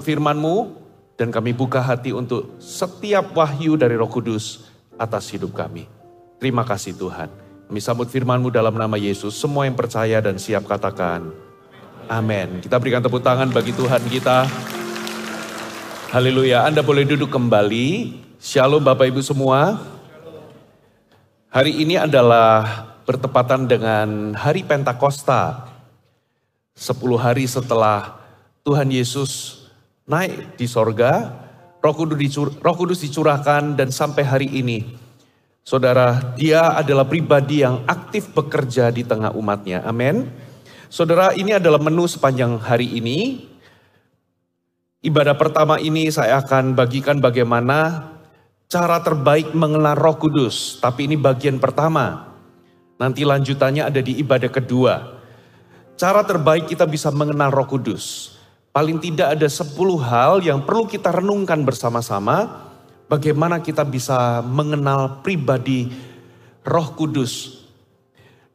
firman-Mu dan kami buka hati untuk setiap wahyu dari Roh Kudus atas hidup kami. Terima kasih Tuhan. Kami sambut firman-Mu dalam nama Yesus. Semua yang percaya dan siap katakan amin. Kita berikan tepuk tangan bagi Tuhan kita. Haleluya. Anda boleh duduk kembali. Shalom Bapak Ibu semua. Hari ini adalah bertepatan dengan hari Pentakosta. 10 hari setelah Tuhan Yesus naik di sorga, Roh Kudus dicurahkan dan sampai hari ini, saudara, dia adalah pribadi yang aktif bekerja di tengah umatnya. Amin. Saudara, ini adalah menu sepanjang hari ini. Ibadah pertama ini saya akan bagikan bagaimana cara terbaik mengenal Roh Kudus. Tapi ini bagian pertama. Nanti lanjutannya ada di ibadah kedua. Cara terbaik kita bisa mengenal Roh Kudus. Paling tidak ada 10 hal yang perlu kita renungkan bersama-sama. Bagaimana kita bisa mengenal pribadi Roh Kudus.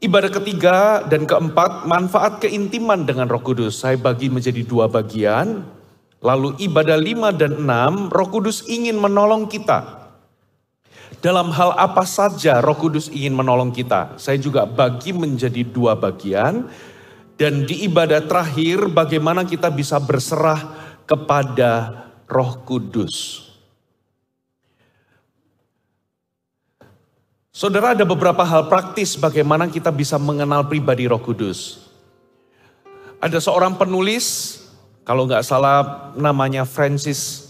Ibadah ketiga dan keempat, manfaat keintiman dengan Roh Kudus. Saya bagi menjadi 2 bagian. Lalu ibadah 5 dan 6, Roh Kudus ingin menolong kita. Dalam hal apa saja Roh Kudus ingin menolong kita. Saya juga bagi menjadi 2 bagian. Dan di ibadah terakhir, bagaimana kita bisa berserah kepada Roh Kudus. Saudara, ada beberapa hal praktis bagaimana kita bisa mengenal pribadi Roh Kudus. Ada seorang penulis, kalau nggak salah namanya Francis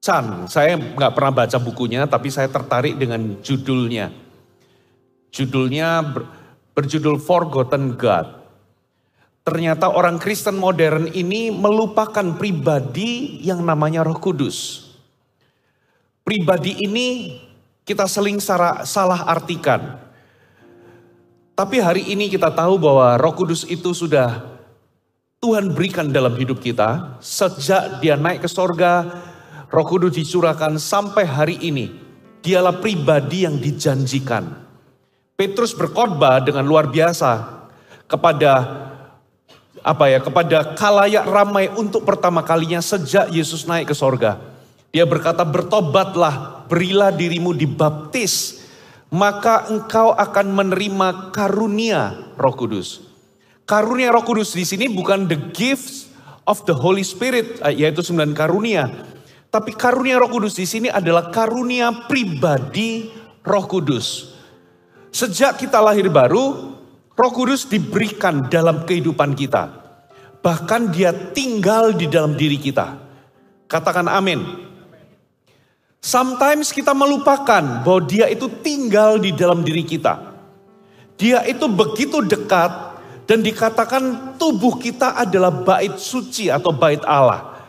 Chan. Saya nggak pernah baca bukunya, tapi saya tertarik dengan judulnya. Judulnya berjudul Forgotten God. Ternyata orang Kristen modern ini melupakan pribadi yang namanya Roh Kudus. Pribadi ini kita sering salah artikan. Tapi hari ini kita tahu bahwa Roh Kudus itu sudah Tuhan berikan dalam hidup kita. Sejak dia naik ke sorga, Roh Kudus dicurahkan sampai hari ini. Dialah pribadi yang dijanjikan. Petrus berkhotbah dengan luar biasa kepada khalayak ramai untuk pertama kalinya sejak Yesus naik ke sorga. Dia berkata, bertobatlah, berilah dirimu dibaptis, maka engkau akan menerima karunia Roh Kudus. Karunia Roh Kudus di sini bukan the gifts of the Holy Spirit, yaitu 9 karunia. Tapi karunia Roh Kudus di sini adalah karunia pribadi Roh Kudus. Sejak kita lahir baru, Roh Kudus diberikan dalam kehidupan kita. Bahkan dia tinggal di dalam diri kita. Katakan amin. Sometimes kita melupakan bahwa dia itu tinggal di dalam diri kita. Dia itu begitu dekat dan dikatakan tubuh kita adalah bait suci atau bait Allah.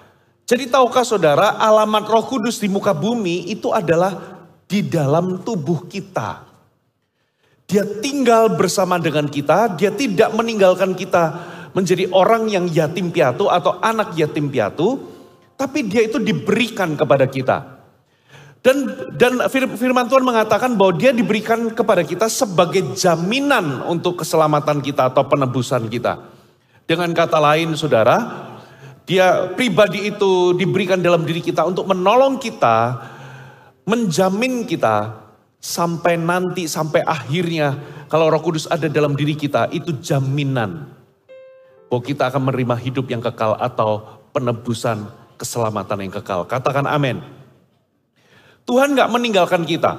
Jadi tahukah saudara, alamat Roh Kudus di muka bumi itu adalah di dalam tubuh kita. Dia tinggal bersama dengan kita, dia tidak meninggalkan kita menjadi orang yang yatim piatu atau anak yatim piatu, tapi dia itu diberikan kepada kita. Dan firman Tuhan mengatakan bahwa dia diberikan kepada kita sebagai jaminan untuk keselamatan kita atau penebusan kita. Dengan kata lain saudara, dia pribadi itu diberikan dalam diri kita untuk menolong kita, menjamin kita, sampai nanti, sampai akhirnya kalau Roh Kudus ada dalam diri kita, itu jaminan bahwa kita akan menerima hidup yang kekal atau penebusan keselamatan yang kekal. Katakan amin. Tuhan gak meninggalkan kita.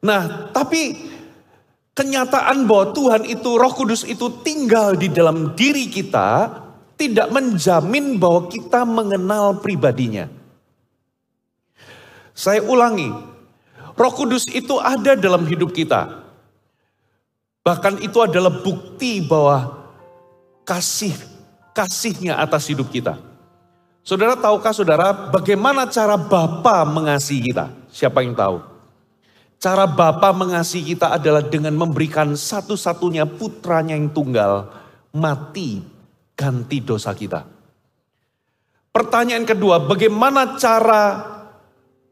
Nah, tapi kenyataan bahwa Tuhan itu, Roh Kudus itu tinggal di dalam diri kita, tidak menjamin bahwa kita mengenal pribadinya. Saya ulangi. Roh Kudus itu ada dalam hidup kita. Bahkan itu adalah bukti bahwa kasihnya atas hidup kita. Saudara, tahukah saudara bagaimana cara Bapa mengasihi kita? Siapa yang tahu? Cara Bapa mengasihi kita adalah dengan memberikan satu-satunya putranya yang tunggal mati ganti dosa kita. Pertanyaan kedua, bagaimana cara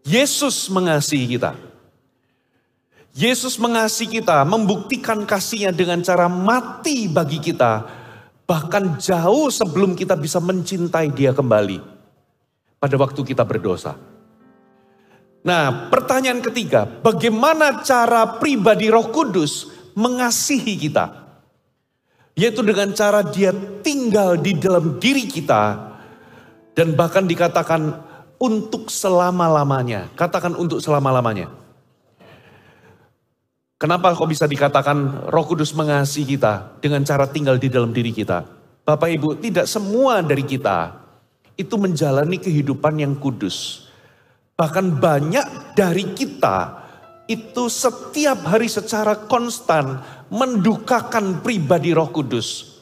Yesus mengasihi kita? Yesus mengasihi kita, membuktikan kasihnya dengan cara mati bagi kita. Bahkan jauh sebelum kita bisa mencintai dia kembali. pada waktu kita berdosa. Nah, pertanyaan ketiga, bagaimana cara pribadi Roh Kudus mengasihi kita? Yaitu dengan cara Dia tinggal di dalam diri kita dan bahkan dikatakan untuk selama-lamanya. Katakan untuk selama-lamanya. Kenapa kok bisa dikatakan Roh Kudus mengasihi kita dengan cara tinggal di dalam diri kita? Bapak Ibu, tidak semua dari kita itu menjalani kehidupan yang kudus. Bahkan banyak dari kita itu setiap hari secara konstan mendukakan pribadi Roh Kudus.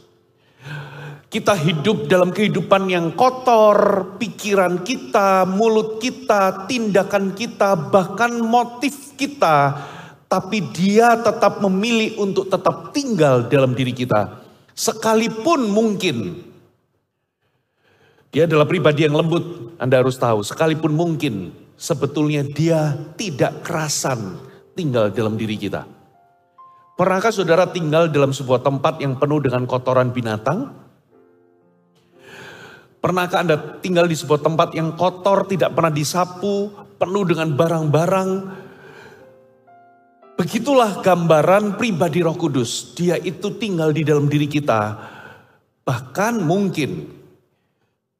Kita hidup dalam kehidupan yang kotor, pikiran kita, mulut kita, tindakan kita, bahkan motif kita. Tapi Dia tetap memilih untuk tetap tinggal dalam diri kita. Sekalipun mungkin Dia adalah pribadi yang lembut, Anda harus tahu. Sekalipun mungkin sebetulnya Dia tidak kerasan tinggal dalam diri kita. Pernahkah saudara tinggal dalam sebuah tempat yang penuh dengan kotoran binatang? Pernahkah Anda tinggal di sebuah tempat yang kotor, tidak pernah disapu, penuh dengan barang-barang? Begitulah gambaran pribadi Roh Kudus. Dia itu tinggal di dalam diri kita. Bahkan mungkin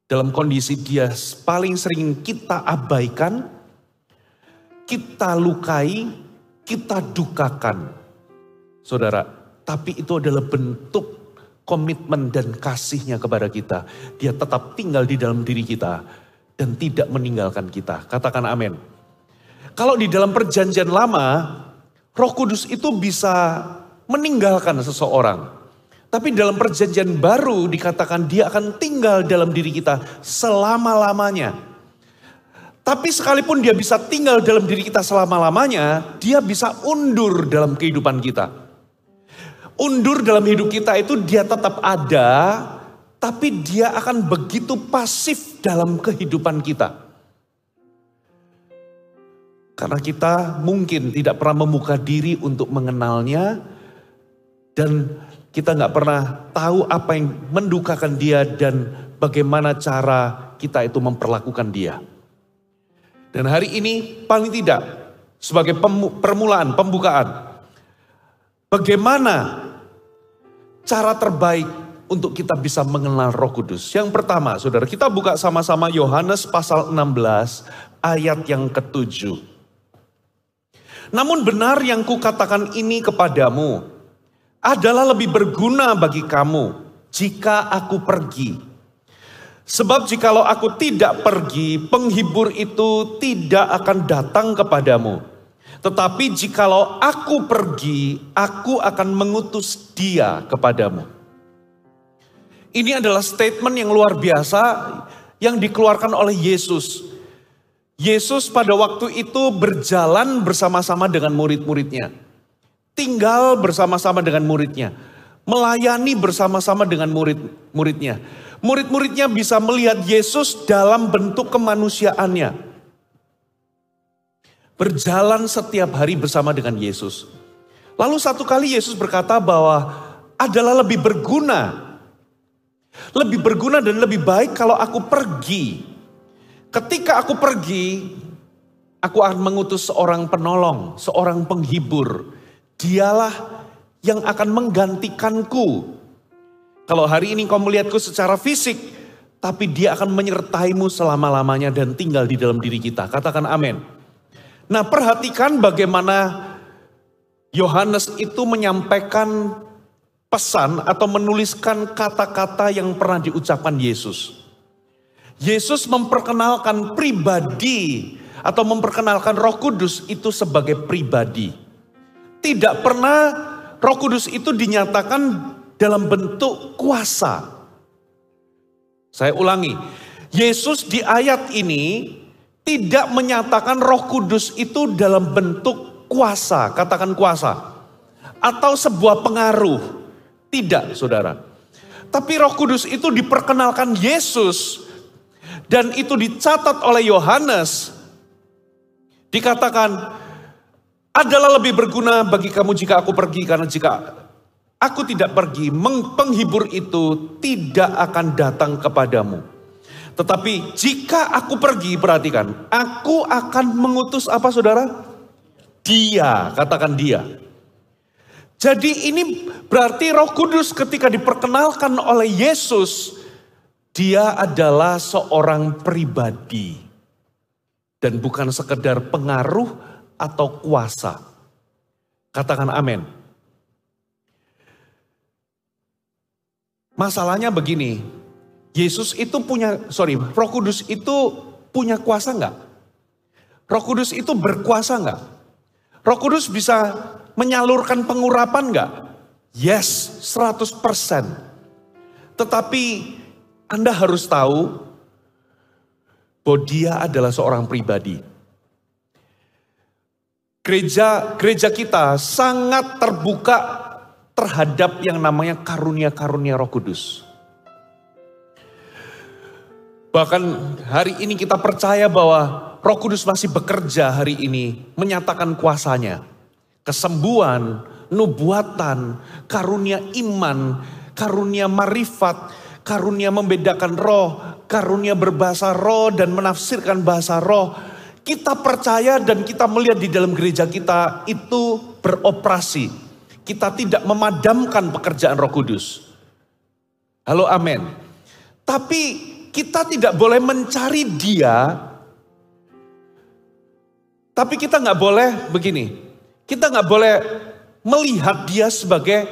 dalam kondisi Dia paling sering kita abaikan, kita lukai, kita dukakan. Saudara, tapi itu adalah bentuk komitmen dan kasih-Nya kepada kita. Dia tetap tinggal di dalam diri kita dan tidak meninggalkan kita. Katakan amin. Kalau di dalam perjanjian lama, Roh Kudus itu bisa meninggalkan seseorang. Tapi dalam perjanjian baru dikatakan Dia akan tinggal dalam diri kita selama-lamanya. Tapi sekalipun Dia bisa tinggal dalam diri kita selama-lamanya, Dia bisa undur dalam kehidupan kita. Undur dalam hidup kita itu Dia tetap ada, tapi Dia akan begitu pasif dalam kehidupan kita. Karena kita mungkin tidak pernah membuka diri untuk mengenalnya, dan kita nggak pernah tahu apa yang mendukakan Dia dan bagaimana cara kita itu memperlakukan Dia. Dan hari ini paling tidak sebagai permulaan, pembukaan, bagaimana cara terbaik untuk kita bisa mengenal Roh Kudus. Yang pertama, saudara, kita buka sama-sama Yohanes pasal 16 ayat yang ke-7. Namun benar yang kukatakan ini kepadamu adalah lebih berguna bagi kamu jika aku pergi. Sebab jikalau aku tidak pergi, penghibur itu tidak akan datang kepadamu. Tetapi jikalau aku pergi, aku akan mengutus Dia kepadamu. Ini adalah statement yang luar biasa yang dikeluarkan oleh Yesus. Yesus pada waktu itu berjalan bersama-sama dengan murid-muridnya. Tinggal bersama-sama dengan muridnya. Melayani bersama-sama dengan murid-muridnya. Murid-muridnya bisa melihat Yesus dalam bentuk kemanusiaannya. Berjalan setiap hari bersama dengan Yesus. Lalu satu kali Yesus berkata bahwa adalah lebih berguna. Lebih berguna dan lebih baik kalau aku pergi. Ketika aku pergi, aku akan mengutus seorang penolong, seorang penghibur. Dialah yang akan menggantikanku. Kalau hari ini kau melihatku secara fisik, tapi Dia akan menyertaimu selama-lamanya dan tinggal di dalam diri kita. Katakan amin. Nah, perhatikan bagaimana Yohanes itu menyampaikan pesan atau menuliskan kata-kata yang pernah diucapkan Yesus. Yesus memperkenalkan pribadi atau memperkenalkan Roh Kudus itu sebagai pribadi. Tidak pernah Roh Kudus itu dinyatakan dalam bentuk kuasa. Saya ulangi, Yesus di ayat ini tidak menyatakan Roh Kudus itu dalam bentuk kuasa, katakan kuasa, atau sebuah pengaruh. Tidak, saudara. Tapi Roh Kudus itu diperkenalkan Yesus, dan itu dicatat oleh Yohanes. Dikatakan, adalah lebih berguna bagi kamu jika aku pergi, karena jika aku tidak pergi, penghibur itu tidak akan datang kepadamu. Tetapi jika aku pergi, perhatikan, aku akan mengutus apa saudara? Dia, katakan dia. Jadi ini berarti Roh Kudus ketika diperkenalkan oleh Yesus, dia adalah seorang pribadi. Dan bukan sekedar pengaruh atau kuasa. Katakan amin. Masalahnya begini, Roh Kudus itu punya kuasa enggak? Roh Kudus itu berkuasa enggak? Roh Kudus bisa menyalurkan pengurapan enggak? Yes, 100%. Tetapi Anda harus tahu bahwa dia adalah seorang pribadi. Gereja kita sangat terbuka terhadap yang namanya karunia-karunia Roh Kudus. Bahkan hari ini kita percaya bahwa Roh Kudus masih bekerja hari ini, menyatakan kuasanya. Kesembuhan, nubuatan, karunia iman, karunia marifat, karunia membedakan roh, karunia berbahasa roh dan menafsirkan bahasa roh. Kita percaya dan kita melihat di dalam gereja kita itu beroperasi. Kita tidak memadamkan pekerjaan Roh Kudus. Halo, amin. Tapi kita tidak boleh mencari dia. Tapi kita nggak boleh begini. Kita nggak boleh melihat dia sebagai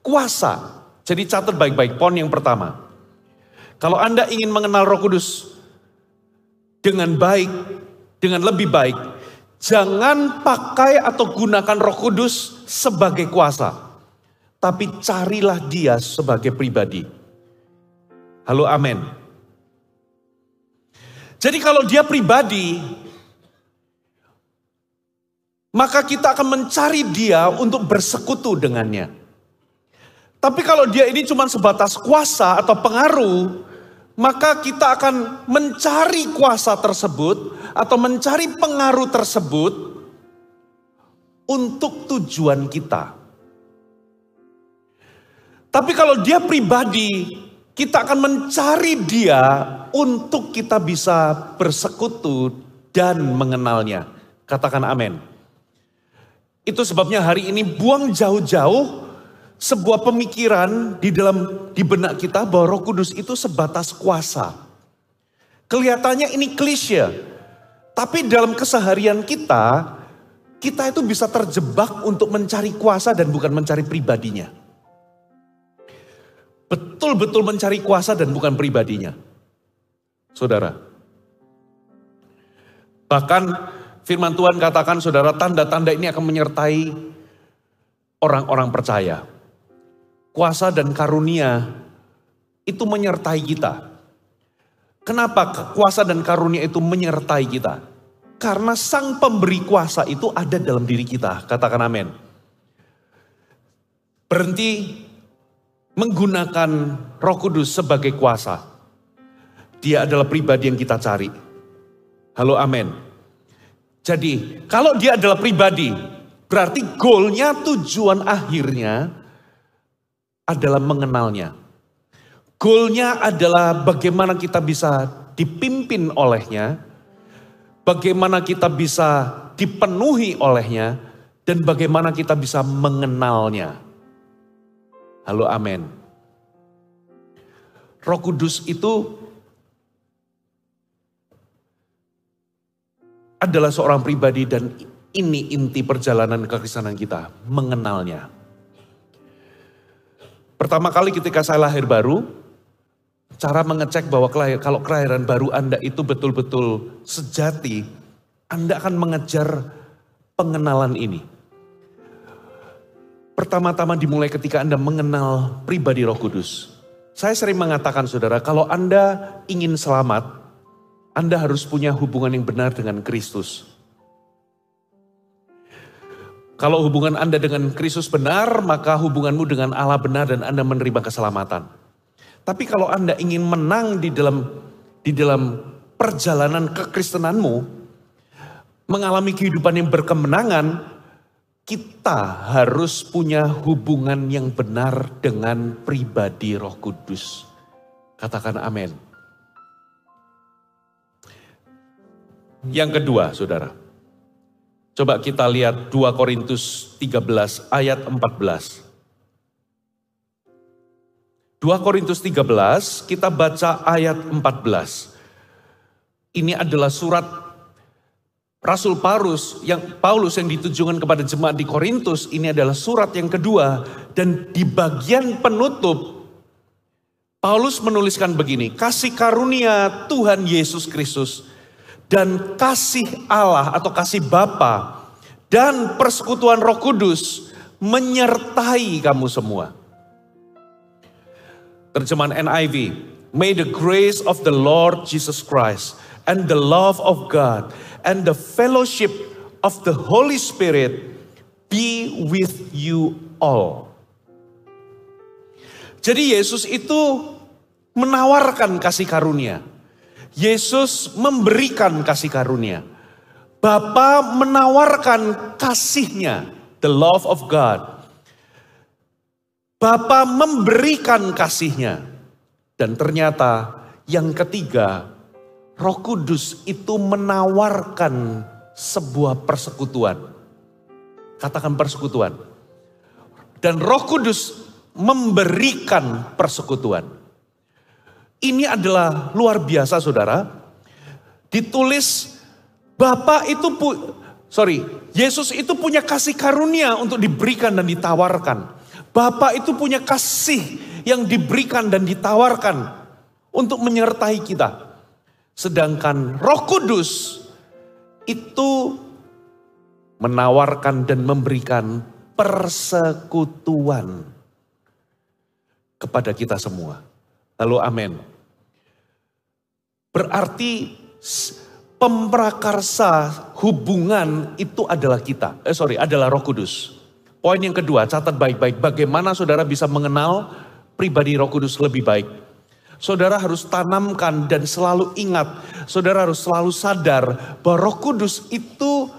kuasa. Jadi catat baik-baik poin yang pertama. Kalau Anda ingin mengenal Roh Kudus dengan baik, dengan lebih baik, jangan pakai atau gunakan Roh Kudus sebagai kuasa. Tapi carilah dia sebagai pribadi. Halo, amin. Jadi kalau dia pribadi, maka kita akan mencari dia untuk bersekutu dengannya. Tapi kalau dia ini cuma sebatas kuasa atau pengaruh, maka kita akan mencari kuasa tersebut atau mencari pengaruh tersebut untuk tujuan kita. Tapi kalau dia pribadi, kita akan mencari dia untuk kita bisa bersekutu dan mengenalnya. Katakan amin. Itu sebabnya hari ini buang jauh-jauh sebuah pemikiran di benak kita bahwa Roh Kudus itu sebatas kuasa. Kelihatannya ini klise, tapi dalam keseharian kita itu bisa terjebak untuk mencari kuasa dan bukan mencari pribadinya. Betul-betul mencari kuasa dan bukan pribadinya. Saudara. Bahkan firman Tuhan katakan, saudara, tanda-tanda ini akan menyertai orang-orang percaya. Kuasa dan karunia itu menyertai kita. Kenapa kuasa dan karunia itu menyertai kita? Karena sang pemberi kuasa itu ada dalam diri kita. Katakan amin. Berhenti menggunakan Roh Kudus sebagai kuasa. Dia adalah pribadi yang kita cari. Halo, amin. Jadi kalau dia adalah pribadi, berarti goalnya, tujuan akhirnya adalah mengenalnya. Goalnya adalah bagaimana kita bisa dipimpin olehnya, bagaimana kita bisa dipenuhi olehnya, dan bagaimana kita bisa mengenalnya. Halo, amin. Roh Kudus itu adalah seorang pribadi dan ini inti perjalanan kekristenan kita, mengenalnya. Pertama kali ketika saya lahir baru, cara mengecek bahwa kalau kelahiran baru Anda itu betul-betul sejati, Anda akan mengejar pengenalan ini. Pertama-tama dimulai ketika Anda mengenal pribadi Roh Kudus. Saya sering mengatakan, saudara, kalau Anda ingin selamat, Anda harus punya hubungan yang benar dengan Kristus. Kalau hubungan Anda dengan Kristus benar, maka hubunganmu dengan Allah benar dan Anda menerima keselamatan. Tapi kalau Anda ingin menang di dalam perjalanan kekristenanmu, mengalami kehidupan yang berkemenangan, kita harus punya hubungan yang benar dengan pribadi Roh Kudus. Katakan amin. Yang kedua, saudara. Coba kita lihat 2 Korintus 13 ayat 14. 2 Korintus 13, kita baca ayat 14. Ini adalah surat Rasul Paulus yang ditujukan kepada jemaat di Korintus. Ini adalah surat yang kedua. Dan di bagian penutup, Paulus menuliskan begini. Kasih karunia Tuhan Yesus Kristus dan kasih Allah atau kasih Bapa dan persekutuan Roh Kudus menyertai kamu semua. Terjemahan NIV, may the grace of the Lord Jesus Christ and the love of God and the fellowship of the Holy Spirit be with you all. Jadi Yesus itu menawarkan kasih karunia. Yesus memberikan kasih karunia. Bapa menawarkan kasihnya, the love of God. Bapa memberikan kasihnya. Dan ternyata yang ketiga, Roh Kudus itu menawarkan sebuah persekutuan. Katakan persekutuan. Dan Roh Kudus memberikan persekutuan. Ini adalah luar biasa, saudara. Ditulis Yesus itu punya kasih karunia untuk diberikan dan ditawarkan. Bapa itu punya kasih yang diberikan dan ditawarkan untuk menyertai kita. Sedangkan Roh Kudus itu menawarkan dan memberikan persekutuan kepada kita semua. Lalu amin. Berarti pemprakarsa hubungan itu adalah adalah Roh Kudus. Poin yang kedua, catat baik-baik. Bagaimana saudara bisa mengenal pribadi Roh Kudus lebih baik? Saudara harus tanamkan dan selalu ingat. Saudara harus selalu sadar bahwa Roh Kudus itu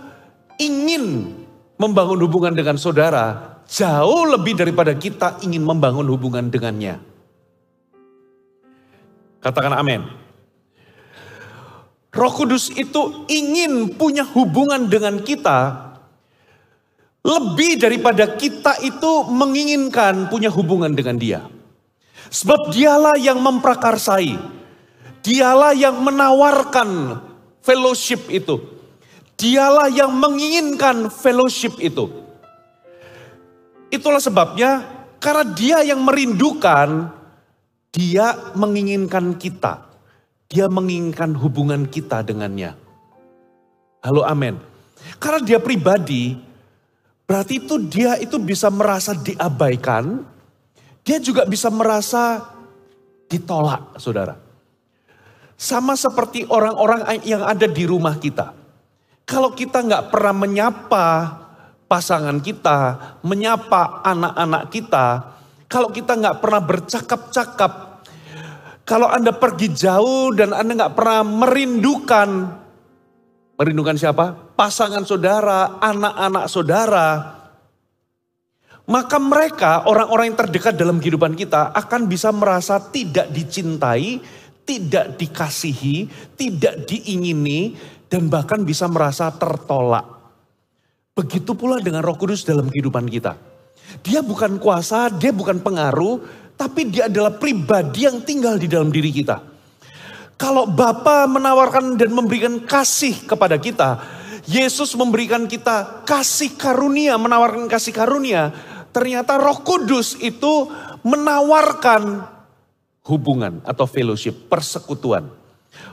ingin membangun hubungan dengan saudara. Jauh lebih daripada kita ingin membangun hubungan dengannya. Katakan amin. Roh Kudus itu ingin punya hubungan dengan kita. Lebih daripada kita itu menginginkan punya hubungan dengan dia. Sebab dialah yang memprakarsai. Dialah yang menawarkan fellowship itu. Dialah yang menginginkan fellowship itu. Itulah sebabnya karena dia yang merindukan, dia menginginkan kita. Dia menginginkan hubungan kita dengannya. Halo amin. Karena dia pribadi, berarti dia itu bisa merasa diabaikan, dia juga bisa merasa ditolak, saudara. Sama seperti orang-orang yang ada di rumah kita. Kalau kita nggak pernah menyapa pasangan kita, menyapa anak-anak kita, kalau kita nggak pernah bercakap-cakap, kalau Anda pergi jauh dan Anda nggak pernah merindukan siapa? Pasangan saudara, anak-anak saudara. Maka mereka, orang-orang yang terdekat dalam kehidupan kita akan bisa merasa tidak dicintai, tidak dikasihi, tidak diingini, dan bahkan bisa merasa tertolak. Begitu pula dengan Roh Kudus dalam kehidupan kita. Dia bukan kuasa, dia bukan pengaruh, tapi dia adalah pribadi yang tinggal di dalam diri kita. Kalau Bapa menawarkan dan memberikan kasih kepada kita, Yesus memberikan kita kasih karunia, menawarkan kasih karunia. Ternyata Roh Kudus itu menawarkan hubungan atau fellowship, persekutuan.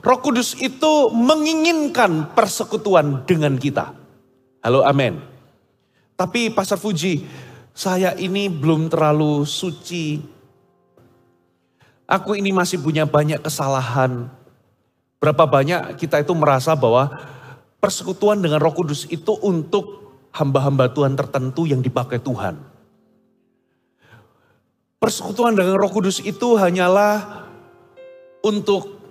Roh Kudus itu menginginkan persekutuan dengan kita. Halo amin. Tapi Pastor Fuji, saya ini belum terlalu suci. Aku ini masih punya banyak kesalahan. Berapa banyak kita itu merasa bahwa persekutuan dengan Roh Kudus itu untuk hamba-hamba Tuhan tertentu yang dipakai Tuhan. Persekutuan dengan Roh Kudus itu hanyalah untuk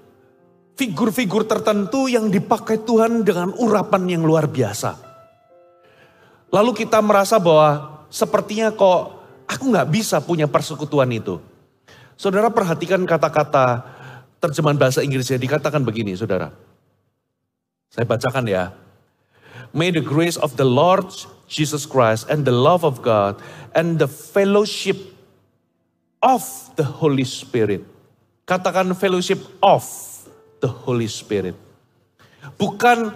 figur-figur tertentu yang dipakai Tuhan dengan urapan yang luar biasa. Lalu kita merasa bahwa sepertinya kok aku gak bisa punya persekutuan itu. Saudara perhatikan kata-kata terjemahan bahasa Inggrisnya, dikatakan begini saudara. Saya bacakan ya. May the grace of the Lord Jesus Christ and the love of God and the fellowship of the Holy Spirit. Katakan fellowship of the Holy Spirit. Bukan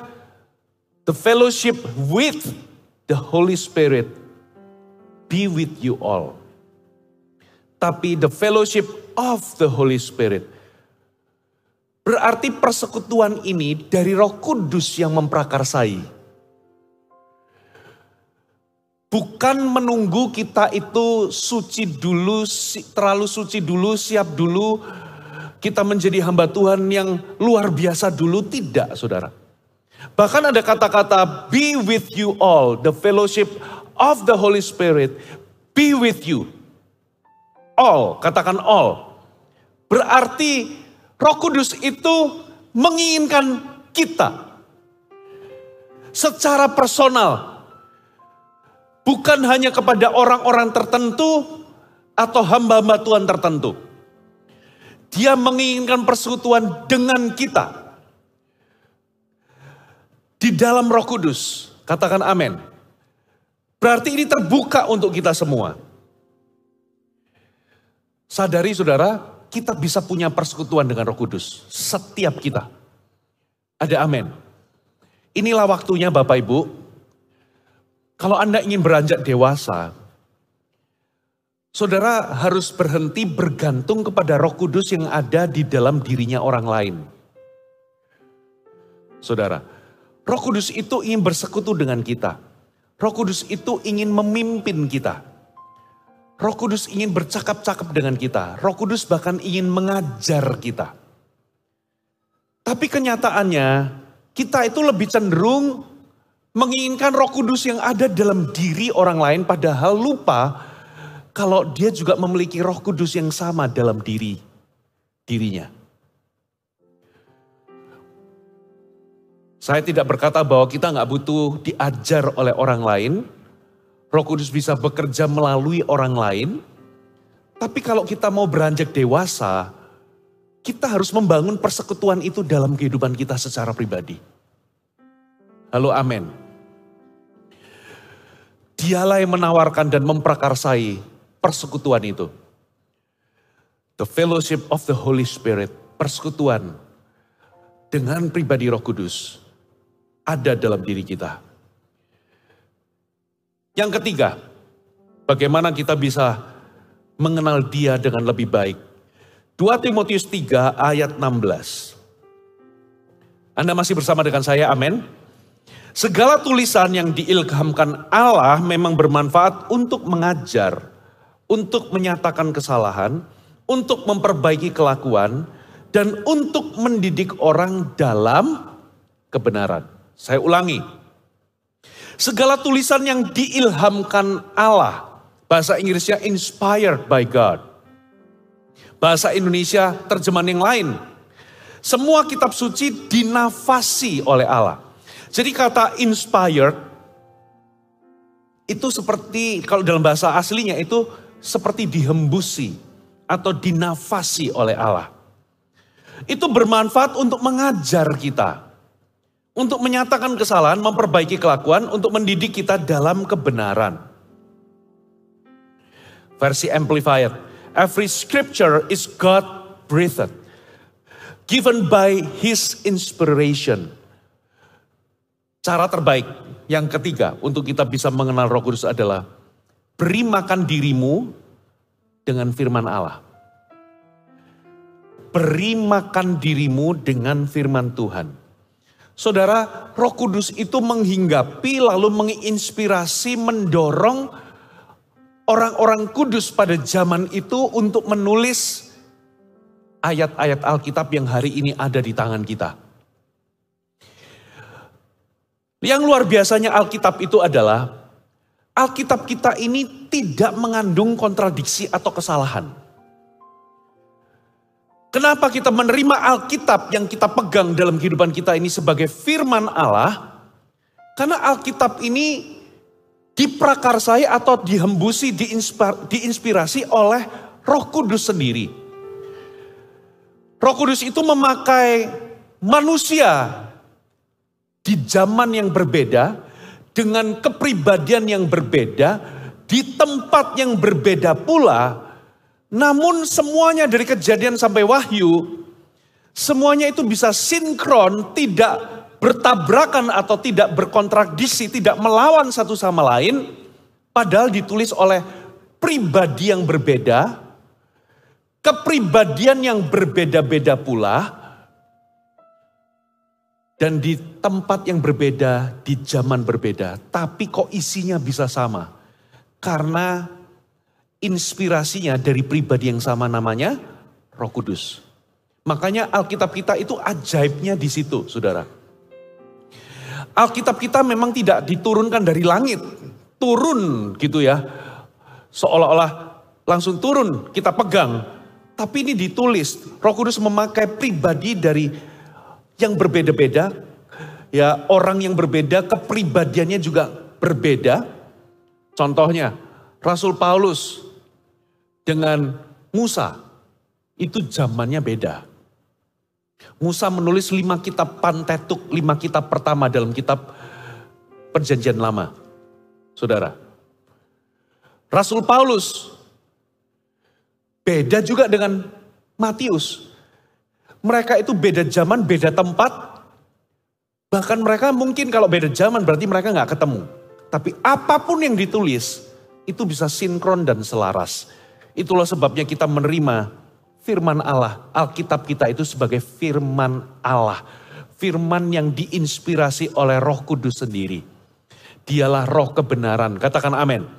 the fellowship with the Holy Spirit be with you all. Tapi the fellowship of the Holy Spirit. Berarti persekutuan ini dari Roh Kudus yang memprakarsai. Bukan menunggu kita itu suci dulu, terlalu suci dulu, siap dulu. Kita menjadi hamba Tuhan yang luar biasa dulu. Tidak, saudara. Bahkan ada kata-kata be with you all. The fellowship of the Holy Spirit be with you. All, katakan all. Berarti Roh Kudus itu menginginkan kita secara personal. Bukan hanya kepada orang-orang tertentu atau hamba-hamba Tuhan tertentu. Dia menginginkan persekutuan dengan kita. Di dalam Roh Kudus. Katakan amin. Berarti ini terbuka untuk kita semua. Sadari saudara, kita bisa punya persekutuan dengan Roh Kudus. Setiap kita. Ada amin. Inilah waktunya Bapak Ibu. Kalau Anda ingin beranjak dewasa, saudara harus berhenti bergantung kepada Roh Kudus yang ada di dalam dirinya orang lain. Saudara, Roh Kudus itu ingin bersekutu dengan kita. Roh Kudus itu ingin memimpin kita. Roh Kudus ingin bercakap-cakap dengan kita. Roh Kudus bahkan ingin mengajar kita. Tapi kenyataannya, kita itu lebih cenderung menginginkan Roh Kudus yang ada dalam diri orang lain, padahal lupa kalau dia juga memiliki Roh Kudus yang sama dalam dirinya. Saya tidak berkata bahwa kita nggak butuh diajar oleh orang lain. Roh Kudus bisa bekerja melalui orang lain. Tapi kalau kita mau beranjak dewasa, kita harus membangun persekutuan itu dalam kehidupan kita secara pribadi. Halo, amin. Dialah yang menawarkan dan memprakarsai persekutuan itu. The fellowship of the Holy Spirit, persekutuan dengan pribadi Roh Kudus ada dalam diri kita. Yang ketiga, bagaimana kita bisa mengenal Dia dengan lebih baik. 2 Timotius 3 ayat 16. Anda masih bersama dengan saya, amin. Segala tulisan yang diilhamkan Allah memang bermanfaat untuk mengajar, untuk menyatakan kesalahan, untuk memperbaiki kelakuan, dan untuk mendidik orang dalam kebenaran. Saya ulangi. Segala tulisan yang diilhamkan Allah, bahasa Inggrisnya inspired by God. Bahasa Indonesia terjemahan yang lain. Semua kitab suci dinafasi oleh Allah. Jadi kata inspired itu seperti, kalau dalam bahasa aslinya itu seperti dihembusi atau dinafasi oleh Allah. Itu bermanfaat untuk mengajar kita. Untuk menyatakan kesalahan, memperbaiki kelakuan, untuk mendidik kita dalam kebenaran. Versi Amplified. Every scripture is God-breathed, given by His inspiration. Cara terbaik yang ketiga untuk kita bisa mengenal Roh Kudus adalah beri makan dirimu dengan firman Allah. Beri makan dirimu dengan firman Tuhan. Saudara, Roh Kudus itu menghinggapi lalu menginspirasi, mendorong orang-orang kudus pada zaman itu untuk menulis ayat-ayat Alkitab yang hari ini ada di tangan kita. Yang luar biasanya Alkitab itu adalah, Alkitab kita ini tidak mengandung kontradiksi atau kesalahan. Kenapa kita menerima Alkitab yang kita pegang dalam kehidupan kita ini sebagai firman Allah? Karena Alkitab ini diprakarsai atau dihembusi, diinspirasi oleh Roh Kudus sendiri. Roh Kudus itu memakai manusia di zaman yang berbeda, dengan kepribadian yang berbeda, di tempat yang berbeda pula, namun semuanya dari Kejadian sampai Wahyu, semuanya itu bisa sinkron, tidak bertabrakan atau tidak berkontradiksi, tidak melawan satu sama lain, padahal ditulis oleh pribadi yang berbeda, kepribadian yang berbeda-beda pula, dan di tempat yang berbeda, di zaman berbeda. Tapi kok isinya bisa sama? Karena inspirasinya dari pribadi yang sama, namanya Roh Kudus. Makanya Alkitab kita itu ajaibnya di situ, saudara. Alkitab kita memang tidak diturunkan dari langit. Turun gitu ya. Seolah-olah langsung turun, kita pegang. Tapi ini ditulis, Roh Kudus memakai pribadi dari yang berbeda-beda, ya orang yang berbeda, kepribadiannya juga berbeda. Contohnya, Rasul Paulus dengan Musa, itu zamannya beda. Musa menulis 5 kitab Pentateuch, 5 kitab pertama dalam kitab Perjanjian Lama. Saudara, Rasul Paulus beda juga dengan Matius. Mereka itu beda zaman, beda tempat. Bahkan mereka mungkin kalau beda zaman berarti mereka gak ketemu. Tapi apapun yang ditulis itu bisa sinkron dan selaras. Itulah sebabnya kita menerima firman Allah. Alkitab kita itu sebagai firman Allah. Firman yang diinspirasi oleh Roh Kudus sendiri. Dialah roh kebenaran. Katakan amin.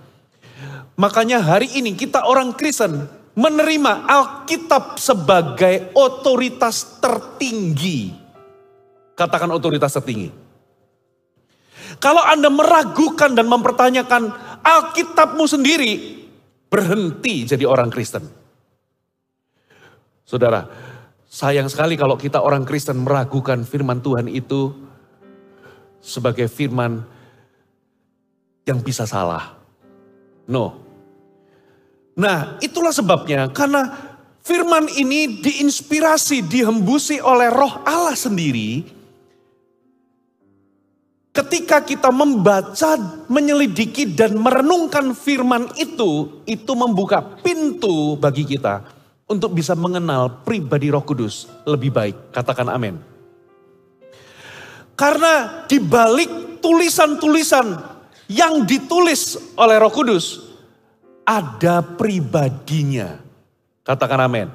Makanya hari ini kita orang Kristen menerima Alkitab sebagai otoritas tertinggi. Katakan otoritas tertinggi. Kalau Anda meragukan dan mempertanyakan Alkitabmu sendiri, berhenti jadi orang Kristen. Saudara, sayang sekali kalau kita orang Kristen meragukan firman Tuhan itu sebagai firman yang bisa salah. No. Nah, itulah sebabnya karena firman ini diinspirasi, dihembusi oleh Roh Allah sendiri. Ketika kita membaca, menyelidiki dan merenungkan firman itu membuka pintu bagi kita untuk bisa mengenal pribadi Roh Kudus lebih baik. Katakan amin. Karena di balik tulisan-tulisan yang ditulis oleh Roh Kudus, ada pribadinya. Katakan amin.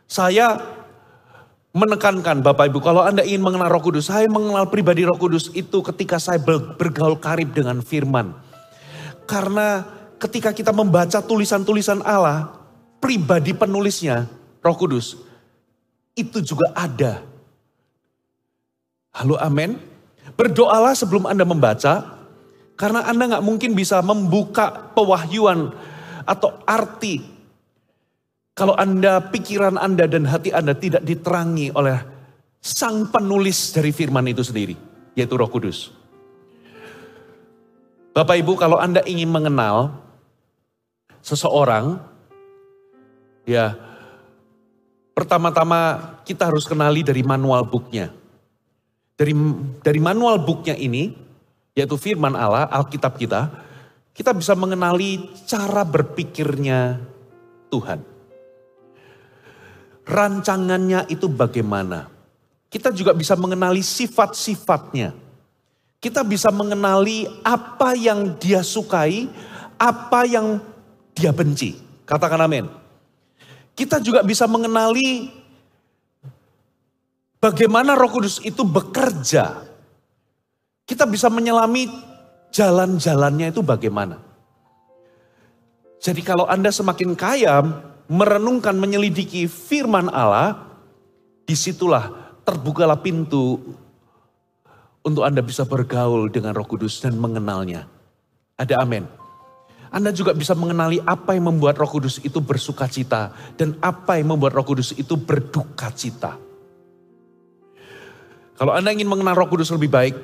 Saya menekankan Bapak Ibu, kalau Anda ingin mengenal Roh Kudus, saya mengenal pribadi Roh Kudus itu ketika saya bergaul karib dengan firman. Karena ketika kita membaca tulisan-tulisan Allah, pribadi penulisnya, Roh Kudus, itu juga ada. Halo amin. Berdoalah sebelum Anda membaca, karena Anda gak mungkin bisa membuka pewahyuan atau arti kalau pikiran Anda dan hati Anda tidak diterangi oleh sang penulis dari firman itu sendiri, yaitu Roh Kudus. Bapak Ibu, kalau Anda ingin mengenal seseorang, ya pertama-tama kita harus kenali dari manual booknya. Dari manual booknya ini, yaitu firman Allah, Alkitab kita bisa mengenali cara berpikirnya Tuhan. Rancangannya itu bagaimana. Kita juga bisa mengenali sifat-sifatnya. Kita bisa mengenali apa yang dia sukai, apa yang dia benci. Katakan amin. Kita juga bisa mengenali bagaimana Roh Kudus itu bekerja. Kita bisa menyelami jalan-jalannya itu bagaimana. Jadi kalau Anda semakin kaya merenungkan, menyelidiki firman Allah, disitulah terbukalah pintu untuk Anda bisa bergaul dengan Roh Kudus dan mengenalnya. Ada amin. Anda juga bisa mengenali apa yang membuat Roh Kudus itu bersuka cita dan apa yang membuat Roh Kudus itu berduka cita. Kalau Anda ingin mengenal Roh Kudus lebih baik,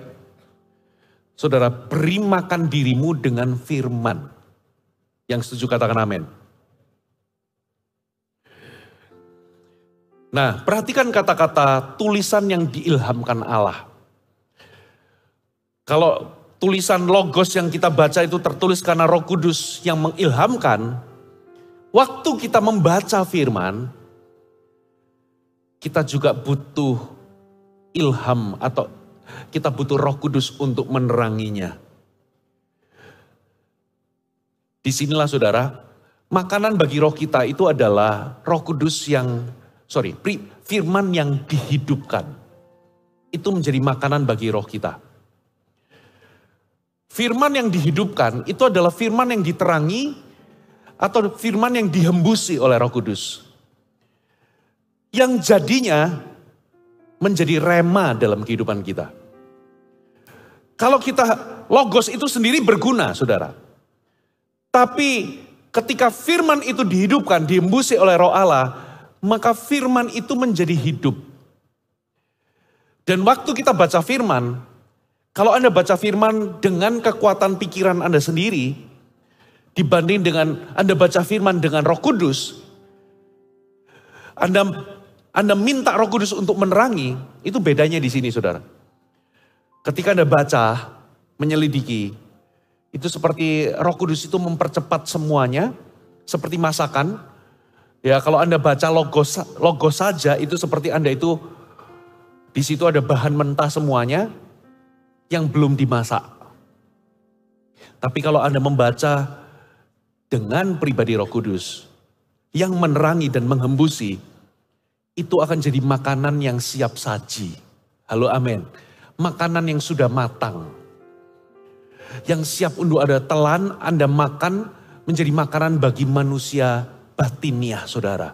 saudara, beri makan dirimu dengan firman. Yang setuju katakan amin. Nah, perhatikan kata-kata tulisan yang diilhamkan Allah. Kalau tulisan logos yang kita baca itu tertulis karena Roh Kudus yang mengilhamkan, waktu kita membaca firman, kita juga butuh ilham atau kita butuh Roh Kudus untuk meneranginya. Disinilah saudara, makanan bagi roh kita itu adalah Roh Kudus firman yang dihidupkan. Itu menjadi makanan bagi roh kita. Firman yang dihidupkan itu adalah firman yang diterangi atau firman yang dihembusi oleh Roh Kudus. Yang jadinya menjadi rema dalam kehidupan kita. Kalau kita, logos itu sendiri berguna saudara. Tapi ketika firman itu dihidupkan, dihembusi oleh Roh Allah, maka firman itu menjadi hidup. Dan waktu kita baca firman, kalau Anda baca firman dengan kekuatan pikiran Anda sendiri, dibanding dengan Anda baca firman dengan Roh Kudus, Anda minta Roh Kudus untuk menerangi, itu bedanya di sini saudara. Ketika Anda baca, menyelidiki, itu seperti Roh Kudus itu mempercepat semuanya, seperti masakan. Ya, kalau Anda baca logos saja, itu seperti Anda itu, di situ ada bahan mentah semuanya, yang belum dimasak. Tapi kalau Anda membaca dengan pribadi Roh Kudus yang menerangi dan menghembusi, itu akan jadi makanan yang siap saji. Halo amin. Makanan yang sudah matang. Yang siap untuk Anda telan, Anda makan menjadi makanan bagi manusia batiniah saudara.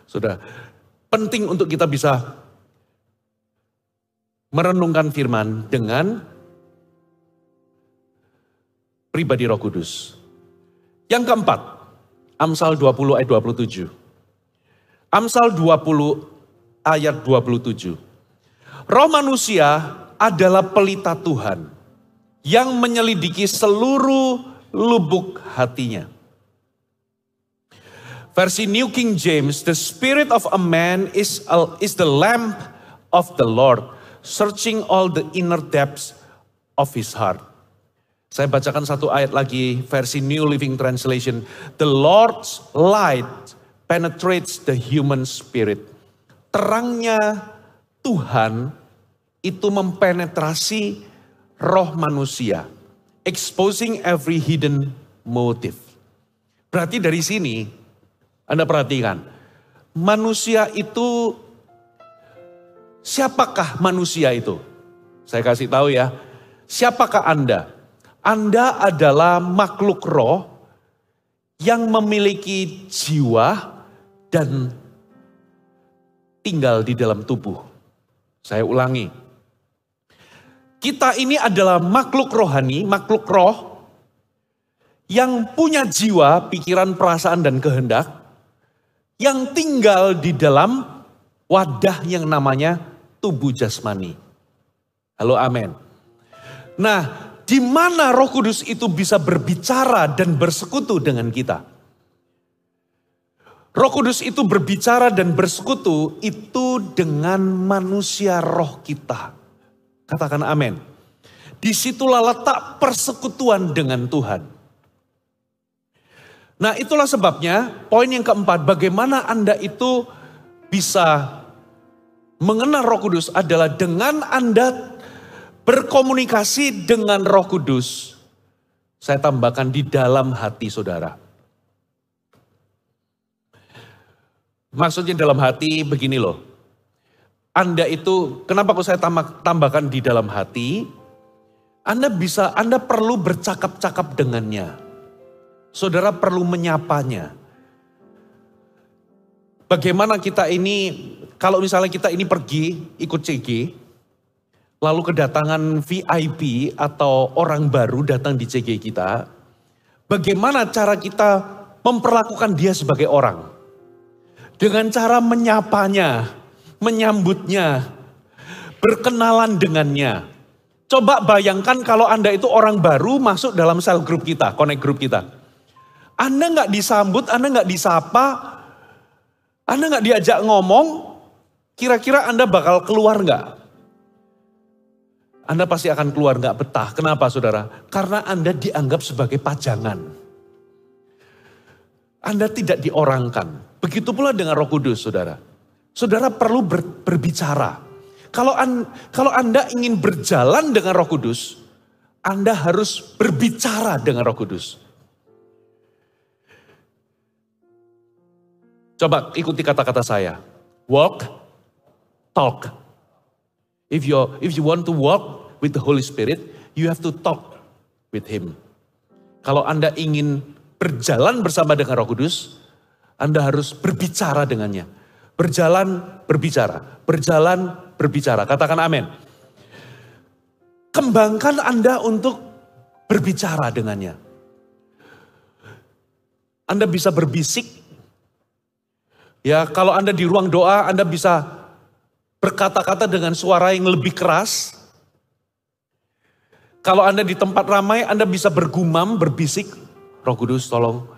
Saudara, penting untuk kita bisa merenungkan firman dengan pribadi Roh Kudus. Yang keempat, Amsal 20 ayat 27. Amsal 20 ayat 27. Roh manusia adalah pelita Tuhan yang menyelidiki seluruh lubuk hatinya. Versi New King James, the spirit of a man is the lamp of the Lord, searching all the inner depths of his heart. Saya bacakan satu ayat lagi, versi New Living Translation. The Lord's light penetrates the human spirit. Terangnya Tuhan itu mempenetrasi roh manusia. Exposing every hidden motive. Berarti dari sini, Anda perhatikan. Manusia itu, siapakah manusia itu? Saya kasih tahu ya. Siapakah Anda? Anda adalah makhluk roh yang memiliki jiwa dan tinggal di dalam tubuh. Saya ulangi. Kita ini adalah makhluk rohani, makhluk roh yang punya jiwa, pikiran, perasaan, dan kehendak yang tinggal di dalam wadah yang namanya tubuh jasmani. Halo amin. Nah, di mana Roh Kudus itu bisa berbicara dan bersekutu dengan kita? Roh Kudus itu berbicara dan bersekutu itu dengan manusia roh kita. Katakan amin. Disitulah letak persekutuan dengan Tuhan. Nah itulah sebabnya poin yang keempat, bagaimana Anda itu bisa mengenal Roh Kudus adalah dengan Anda berkomunikasi dengan Roh Kudus. Saya tambahkan di dalam hati saudara. Maksudnya dalam hati begini loh. Anda itu, kenapa kok saya tambahkan di dalam hati? Anda perlu bercakap-cakap dengannya. Saudara perlu menyapanya. Bagaimana kita ini, kalau misalnya kita ini pergi ikut CG, lalu kedatangan VIP atau orang baru datang di CG kita, bagaimana cara kita memperlakukan dia sebagai orang? Dengan cara menyapanya, menyambutnya, berkenalan dengannya. Coba bayangkan kalau Anda itu orang baru masuk dalam sel grup kita, connect grup kita. Anda nggak disambut, Anda nggak disapa, Anda nggak diajak ngomong, kira-kira Anda bakal keluar nggak? Anda pasti akan keluar nggak betah. Kenapa saudara? Karena Anda dianggap sebagai pajangan. Anda tidak diorangkan. Begitu pula dengan Roh Kudus saudara. Saudara perlu berbicara. Kalau Anda ingin berjalan dengan Roh Kudus, Anda harus berbicara dengan Roh Kudus. Coba ikuti kata-kata saya. Walk, talk. If you want to walk with the Holy Spirit, you have to talk with Him. Kalau Anda ingin berjalan bersama dengan Roh Kudus, Anda harus berbicara dengannya. Berjalan, berbicara. Berjalan, berbicara. Katakan amin. Kembangkan Anda untuk berbicara dengannya. Anda bisa berbisik. Ya, kalau Anda di ruang doa, Anda bisa berkata-kata dengan suara yang lebih keras. Kalau Anda di tempat ramai, Anda bisa bergumam, berbisik. Roh Kudus tolong.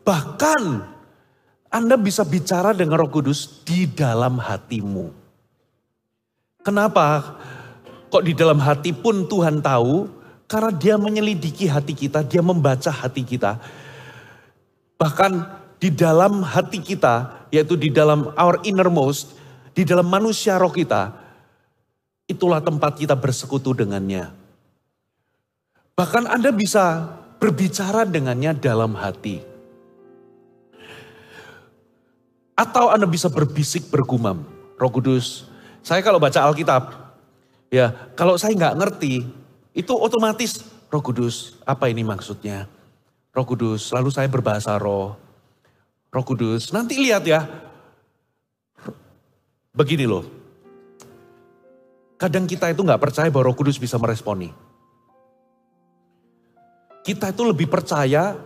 Bahkan Anda bisa bicara dengan Roh Kudus di dalam hatimu. Kenapa? Kok di dalam hati pun Tuhan tahu? Karena Dia menyelidiki hati kita, Dia membaca hati kita. Bahkan di dalam hati kita, yaitu di dalam our innermost, di dalam manusia roh kita, itulah tempat kita bersekutu dengannya. Bahkan Anda bisa berbicara dengannya dalam hati. Atau Anda bisa berbisik, bergumam. Roh Kudus, saya kalau baca Alkitab, ya kalau saya nggak ngerti, itu otomatis Roh Kudus, apa ini maksudnya? Roh Kudus, lalu saya berbahasa roh. Roh Kudus, nanti lihat ya. Begini loh. Kadang kita itu nggak percaya bahwa Roh Kudus bisa meresponi. Kita itu lebih percaya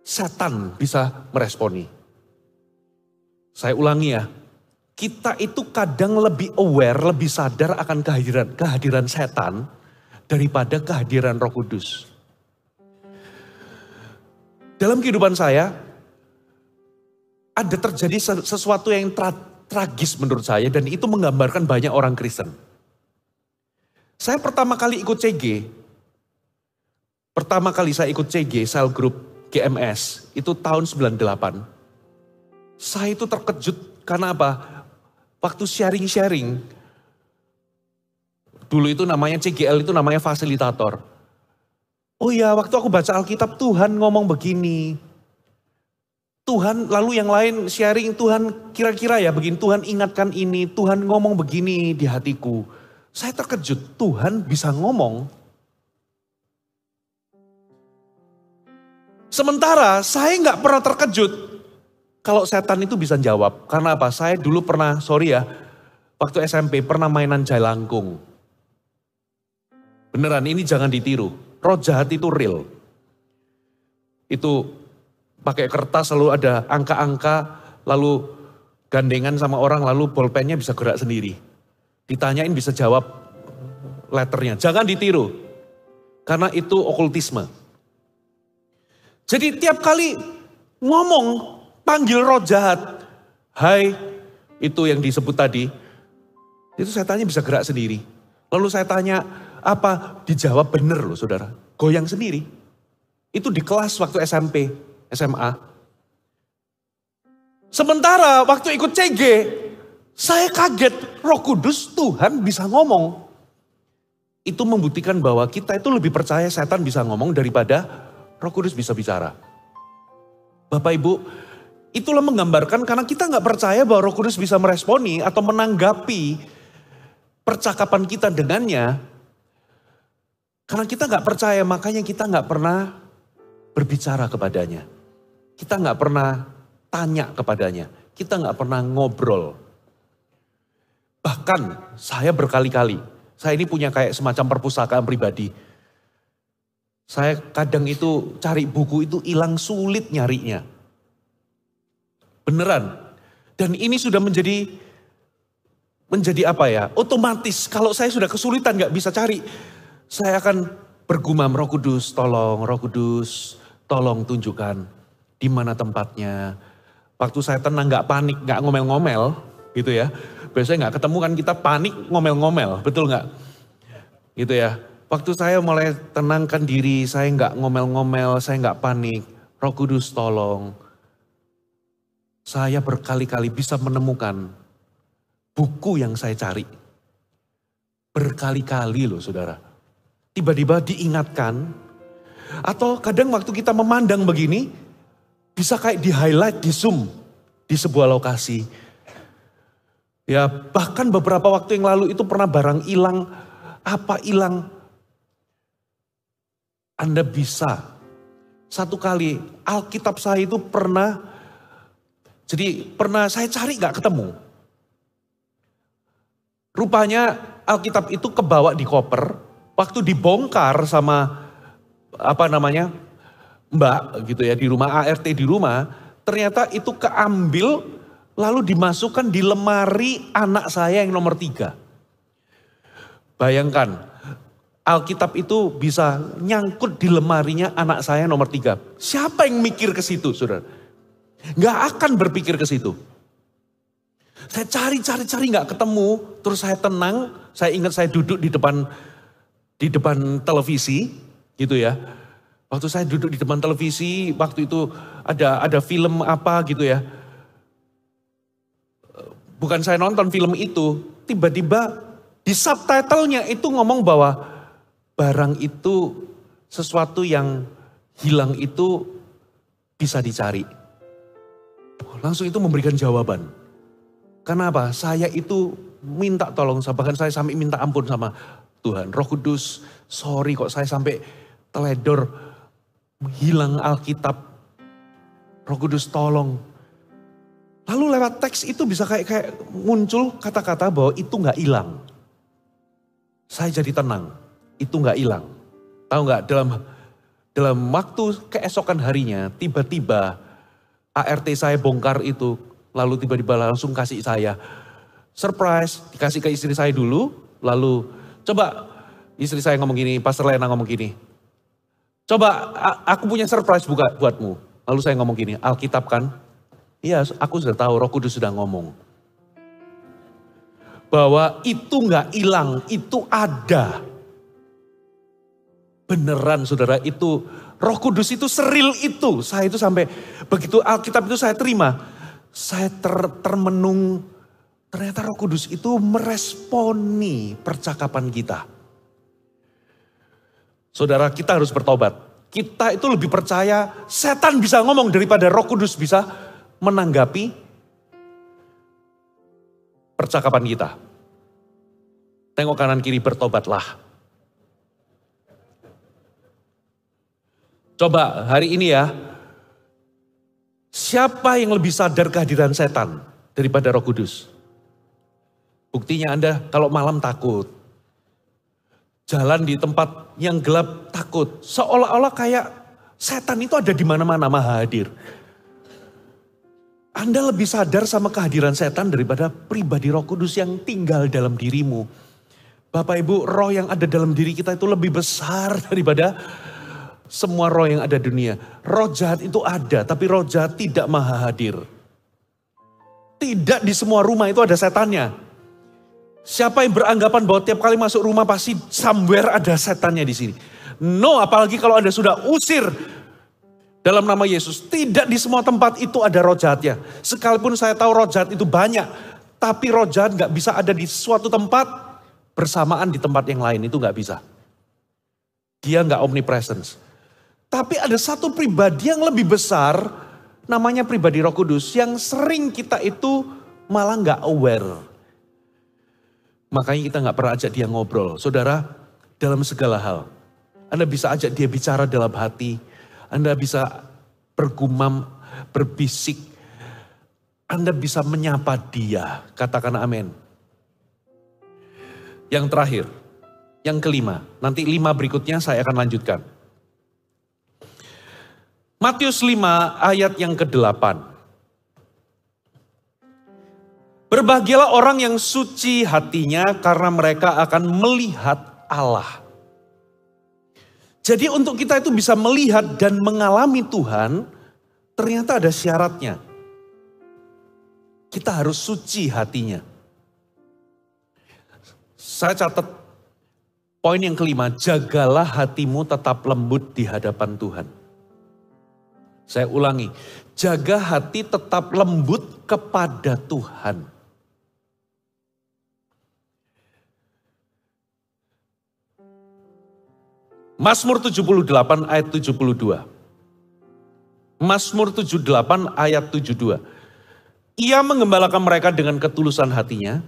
setan bisa meresponi. Saya ulangi ya. Kita itu kadang lebih aware, lebih sadar akan kehadiran setan daripada kehadiran Roh Kudus. Dalam kehidupan saya, ada terjadi sesuatu yang tragis menurut saya dan itu menggambarkan banyak orang Kristen. Saya pertama kali ikut CG, sel group GMS, itu tahun 98. Saya itu terkejut karena apa? Waktu sharing, dulu itu namanya CGL, itu namanya fasilitator. Oh ya, waktu aku baca Alkitab Tuhan ngomong begini. Tuhan, lalu yang lain sharing, Tuhan kira-kira ya begini, Tuhan ingatkan ini, Tuhan ngomong begini di hatiku. Saya terkejut, Tuhan bisa ngomong. Sementara saya nggak pernah terkejut kalau setan itu bisa jawab. Karena apa? Saya dulu pernah, waktu SMP pernah mainan jailangkung. Beneran, ini jangan ditiru. Roh jahat itu real. Itu pakai kertas lalu ada angka-angka, lalu gandengan sama orang, lalu bolpennya bisa gerak sendiri. Ditanyain bisa jawab letternya. Jangan ditiru, karena itu okultisme. Jadi tiap kali ngomong, panggil roh jahat, hai, itu yang disebut tadi, itu setannya bisa gerak sendiri. Lalu saya tanya, apa? Dijawab bener loh saudara, goyang sendiri. Itu di kelas waktu SMP. SMA. Sementara waktu ikut CG, saya kaget Roh Kudus Tuhan bisa ngomong. Itu membuktikan bahwa kita itu lebih percaya setan bisa ngomong daripada Roh Kudus bisa bicara. Bapak Ibu, itulah menggambarkan karena kita nggak percaya bahwa Roh Kudus bisa meresponi atau menanggapi percakapan kita dengannya. Karena kita nggak percaya, makanya kita nggak pernah berbicara kepadanya. Kita nggak pernah tanya kepadanya. Kita nggak pernah ngobrol. Bahkan saya berkali-kali, saya ini punya kayak semacam perpustakaan pribadi. Saya kadang itu cari buku itu hilang sulit nyarinya. Beneran. Dan ini sudah menjadi apa ya? Otomatis kalau saya sudah kesulitan nggak bisa cari, saya akan bergumam, Roh Kudus tolong tunjukkan di mana tempatnya. Waktu saya tenang gak panik, gak ngomel-ngomel gitu ya. Biasanya gak ketemu kan kita panik ngomel-ngomel, betul gak? Gitu ya. Waktu saya mulai tenangkan diri, saya nggak ngomel-ngomel, saya nggak panik. Roh Kudus tolong. Saya berkali-kali bisa menemukan buku yang saya cari. Berkali-kali loh saudara. Tiba-tiba diingatkan. Atau kadang waktu kita memandang begini, bisa kayak di highlight, di zoom di sebuah lokasi. Ya bahkan beberapa waktu yang lalu itu pernah barang hilang, apa hilang. Anda bisa, satu kali Alkitab saya itu pernah saya cari gak ketemu. Rupanya Alkitab itu kebawa di koper, waktu dibongkar sama mbak gitu ya di rumah, ART di rumah, ternyata itu keambil lalu dimasukkan di lemari anak saya yang nomor 3. Bayangkan, Alkitab itu bisa nyangkut di lemarinya anak saya nomor 3. Siapa yang mikir ke situ, saudara? Gak akan berpikir ke situ. Saya cari gak ketemu, terus saya tenang, saya ingat saya duduk di depan televisi, gitu ya. Waktu saya duduk di depan televisi, waktu itu ada film apa gitu ya. Bukan saya nonton film itu, tiba-tiba di subtitlenya itu ngomong bahwa barang itu sesuatu yang hilang itu bisa dicari. Langsung itu memberikan jawaban. Kenapa? Saya itu minta tolong, bahkan saya sampai minta ampun sama Tuhan. Roh Kudus, sorry kok saya sampai teledor hilang Alkitab. Roh Kudus tolong. Lalu lewat teks itu bisa kayak muncul kata-kata bahwa itu gak hilang. Saya jadi tenang. Itu gak hilang. Tahu gak, dalam waktu keesokan harinya, tiba-tiba ART saya bongkar itu, lalu tiba-tiba langsung kasih saya surprise, dikasih ke istri saya dulu, lalu coba istri saya ngomong gini, Pastor Lena ngomong gini, coba aku punya surprise buatmu. Lalu saya ngomong gini, Alkitab kan? Iya, aku sudah tahu, Roh Kudus sudah ngomong. Bahwa itu gak hilang, itu ada. Beneran saudara, itu Roh Kudus itu seril itu. Saya itu sampai begitu Alkitab itu saya terima, saya termenung. Ternyata Roh Kudus itu meresponi percakapan kita. Saudara, kita harus bertobat. Kita itu lebih percaya setan bisa ngomong daripada Roh Kudus bisa menanggapi percakapan kita. Tengok kanan kiri, bertobatlah. Coba hari ini ya, siapa yang lebih sadar kehadiran setan daripada Roh Kudus? Buktinya Anda kalau malam takut. Jalan di tempat yang gelap takut. Seolah-olah kayak setan itu ada di mana-mana, maha hadir. Anda lebih sadar sama kehadiran setan daripada pribadi Roh Kudus yang tinggal dalam dirimu. Bapak Ibu, roh yang ada dalam diri kita itu lebih besar daripada semua roh yang ada di dunia. Roh jahat itu ada, tapi roh jahat tidak maha hadir. Tidak di semua rumah itu ada setannya. Siapa yang beranggapan bahwa tiap kali masuk rumah pasti somewhere ada setannya di sini. No, apalagi kalau Anda sudah usir dalam nama Yesus. Tidak di semua tempat itu ada roh jahatnya. Sekalipun saya tahu roh jahat itu banyak, tapi roh jahat gak bisa ada di suatu tempat bersamaan di tempat yang lain. Itu gak bisa. Dia gak omnipresence. Tapi ada satu pribadi yang lebih besar, namanya pribadi Roh Kudus, yang sering kita itu malah gak aware. Makanya kita gak pernah ajak dia ngobrol. Saudara, dalam segala hal, Anda bisa ajak dia bicara dalam hati, Anda bisa bergumam, berbisik, Anda bisa menyapa dia, katakan amin. Yang terakhir, yang kelima, nanti 5 berikutnya saya akan lanjutkan. Matius 5 ayat yang ke-8. Berbahagialah orang yang suci hatinya karena mereka akan melihat Allah. Jadi untuk kita itu bisa melihat dan mengalami Tuhan, ternyata ada syaratnya. Kita harus suci hatinya. Saya catat Poin yang kelima, jagalah hatimu tetap lembut di hadapan Tuhan. Saya ulangi, jaga hati tetap lembut kepada Tuhan. Mazmur 78 ayat 72. Mazmur 78 ayat 72. Ia menggembalakan mereka dengan ketulusan hatinya,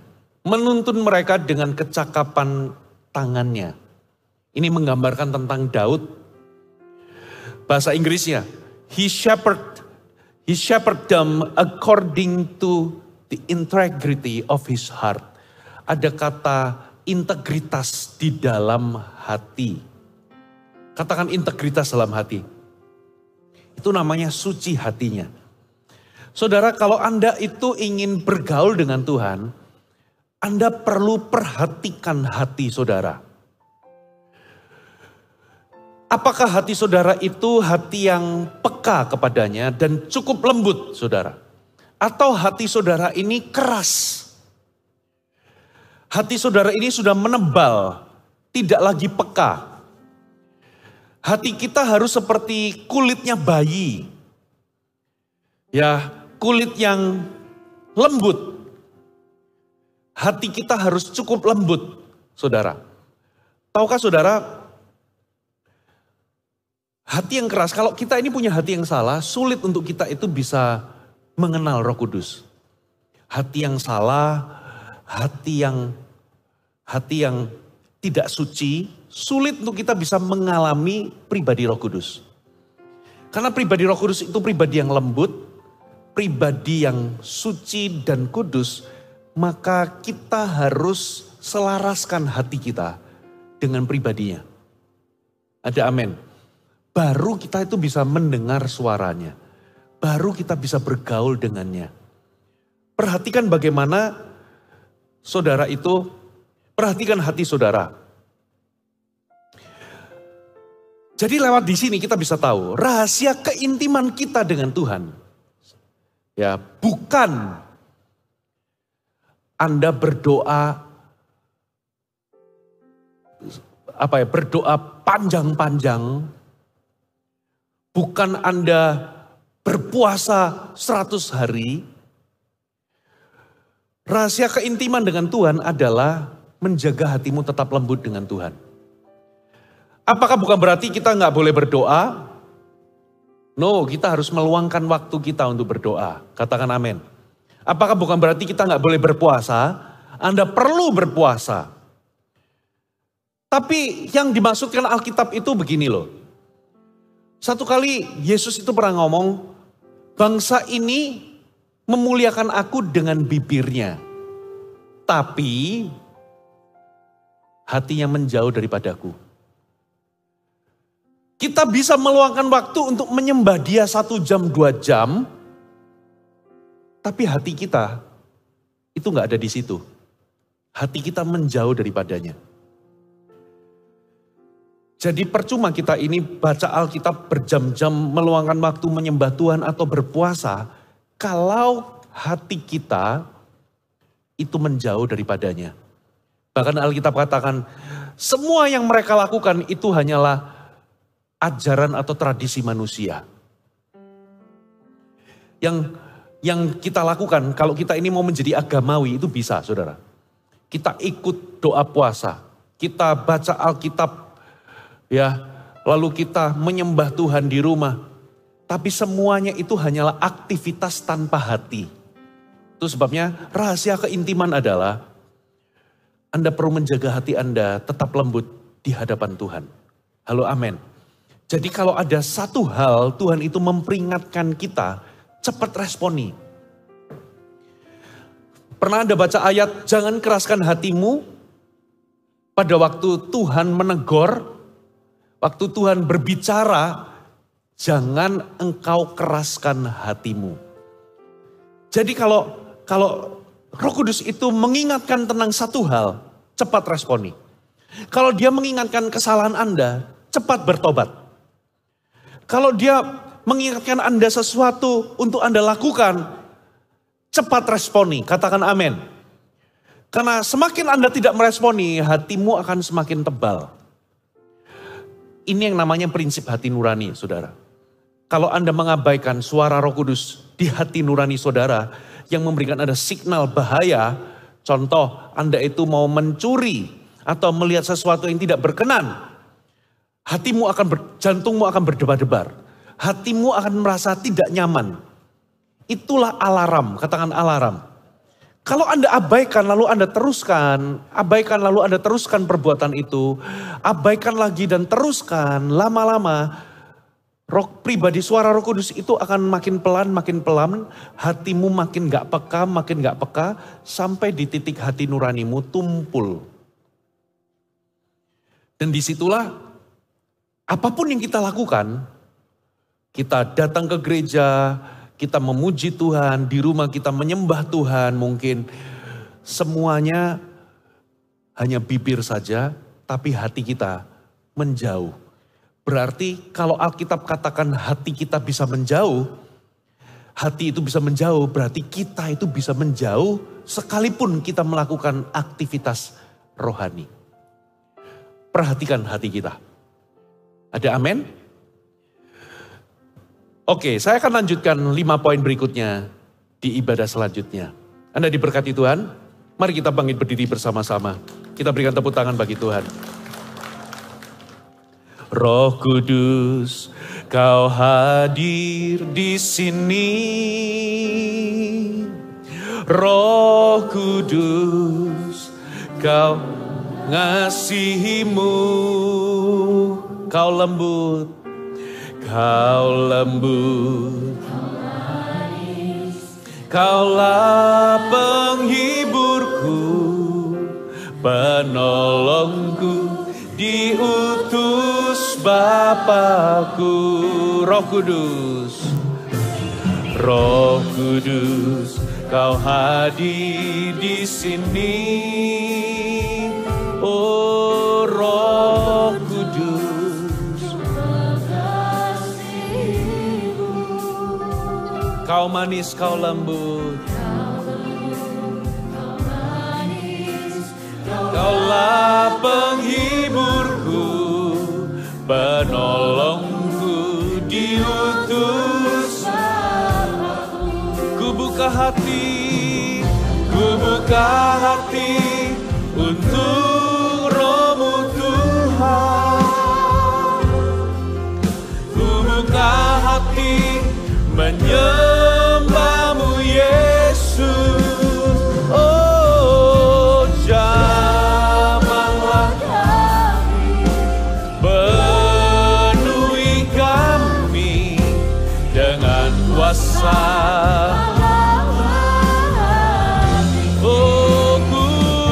menuntun mereka dengan kecakapan tangannya. Ini menggambarkan tentang Daud. Bahasa Inggrisnya, He shepherd them according to the integrity of his heart. Ada kata integritas di dalam hati. Katakan integritas dalam hati. Itu namanya suci hatinya. Saudara, kalau Anda itu ingin bergaul dengan Tuhan, Anda perlu perhatikan hati saudara. Apakah hati saudara itu hati yang peka kepadanya dan cukup lembut, saudara? Atau hati saudara ini keras? Hati saudara ini sudah menebal, tidak lagi peka. Hati kita harus seperti kulitnya bayi. Ya, kulit yang lembut. Hati kita harus cukup lembut, saudara. Tahukah saudara, hati yang keras, kalau kita ini punya hati yang salah, sulit untuk kita itu bisa mengenal Roh Kudus. Hati yang salah, hati yang tidak suci, sulit untuk kita bisa mengalami pribadi Roh Kudus. Karena pribadi Roh Kudus itu pribadi yang lembut, pribadi yang suci dan kudus, maka kita harus selaraskan hati kita dengan pribadinya. Ada amin. Baru kita itu bisa mendengar suaranya. Baru kita bisa bergaul dengannya. Perhatikan bagaimana saudara itu, perhatikan hati saudara. Jadi lewat di sini kita bisa tahu rahasia keintiman kita dengan Tuhan. Ya, bukan Anda berdoa berdoa panjang-panjang. Bukan Anda berpuasa 100 hari. Rahasia keintiman dengan Tuhan adalah menjaga hatimu tetap lembut dengan Tuhan. Apakah bukan berarti kita nggak boleh berdoa? No, kita harus meluangkan waktu kita untuk berdoa. Katakan amin. Apakah bukan berarti kita nggak boleh berpuasa? Anda perlu berpuasa. Tapi yang dimaksudkan Alkitab itu begini loh. Satu kali Yesus itu pernah ngomong, bangsa ini memuliakan aku dengan bibirnya. Tapi hatinya menjauh daripadaku. Kita bisa meluangkan waktu untuk menyembah dia 1 jam, 2 jam. Tapi hati kita itu gak ada di situ. Hati kita menjauh daripadanya. Jadi percuma kita ini baca Alkitab berjam-jam, meluangkan waktu menyembah Tuhan atau berpuasa. Kalau hati kita itu menjauh daripadanya. Bahkan Alkitab katakan, semua yang mereka lakukan itu hanyalah ajaran atau tradisi manusia. Yang kita lakukan, kalau kita ini mau menjadi agamawi itu bisa, saudara. Kita ikut doa puasa, kita baca Alkitab, ya, lalu kita menyembah Tuhan di rumah. Tapi semuanya itu hanyalah aktivitas tanpa hati. Itu sebabnya rahasia keintiman adalah Anda perlu menjaga hati Anda tetap lembut di hadapan Tuhan. Halo, amin. Jadi kalau ada satu hal Tuhan itu memperingatkan kita, cepat responi. Pernah Anda baca ayat, jangan keraskan hatimu pada waktu Tuhan menegur, waktu Tuhan berbicara, jangan engkau keraskan hatimu. Jadi kalau Roh Kudus itu mengingatkan tentang satu hal, cepat responi. Kalau dia mengingatkan kesalahan Anda, cepat bertobat. Kalau dia mengingatkan Anda sesuatu untuk Anda lakukan, cepat responi, katakan amin. Karena semakin Anda tidak meresponi, hatimu akan semakin tebal. Ini yang namanya prinsip hati nurani, saudara. Kalau Anda mengabaikan suara Roh Kudus di hati nurani saudara yang memberikan Anda signal bahaya, contoh Anda itu mau mencuri atau melihat sesuatu yang tidak berkenan, jantungmu akan berdebar-debar. Hatimu akan merasa tidak nyaman. Itulah alarm, katakan alarm. Kalau Anda abaikan lalu Anda teruskan, perbuatan itu, abaikan lagi dan teruskan, lama-lama suara Roh Kudus itu akan makin pelan, hatimu makin gak peka, sampai di titik hati nuranimu tumpul. Dan disitulah apapun yang kita lakukan, kita datang ke gereja, kita memuji Tuhan, di rumah kita menyembah Tuhan, mungkin semuanya hanya bibir saja, tapi hati kita menjauh. Berarti kalau Alkitab katakan hati kita bisa menjauh, hati itu bisa menjauh, berarti kita itu bisa menjauh sekalipun kita melakukan aktivitas rohani. Perhatikan hati kita. Ada amin? Oke, saya akan lanjutkan 5 poin berikutnya di ibadah selanjutnya. Anda diberkati Tuhan, mari kita bangkit berdiri bersama-sama. Kita berikan tepuk tangan bagi Tuhan. Roh Kudus, Kau hadir di sini. Roh Kudus, Kau ngasihimu, Kau lembut. Kaulah penghiburku, penolongku, diutus Bapakku. Roh Kudus, Kau hadir di sini. Oh Roh Kudus, Kau manis, Kau lembut. Kaulah penghiburku, penolongku, diutus. Ku buka hati untuk Roh-Mu Tuhan. Ku buka hati menyembah-Mu Yesus. Oh, jamahlah kami, penuhi kami dengan kuasa. Oh, ku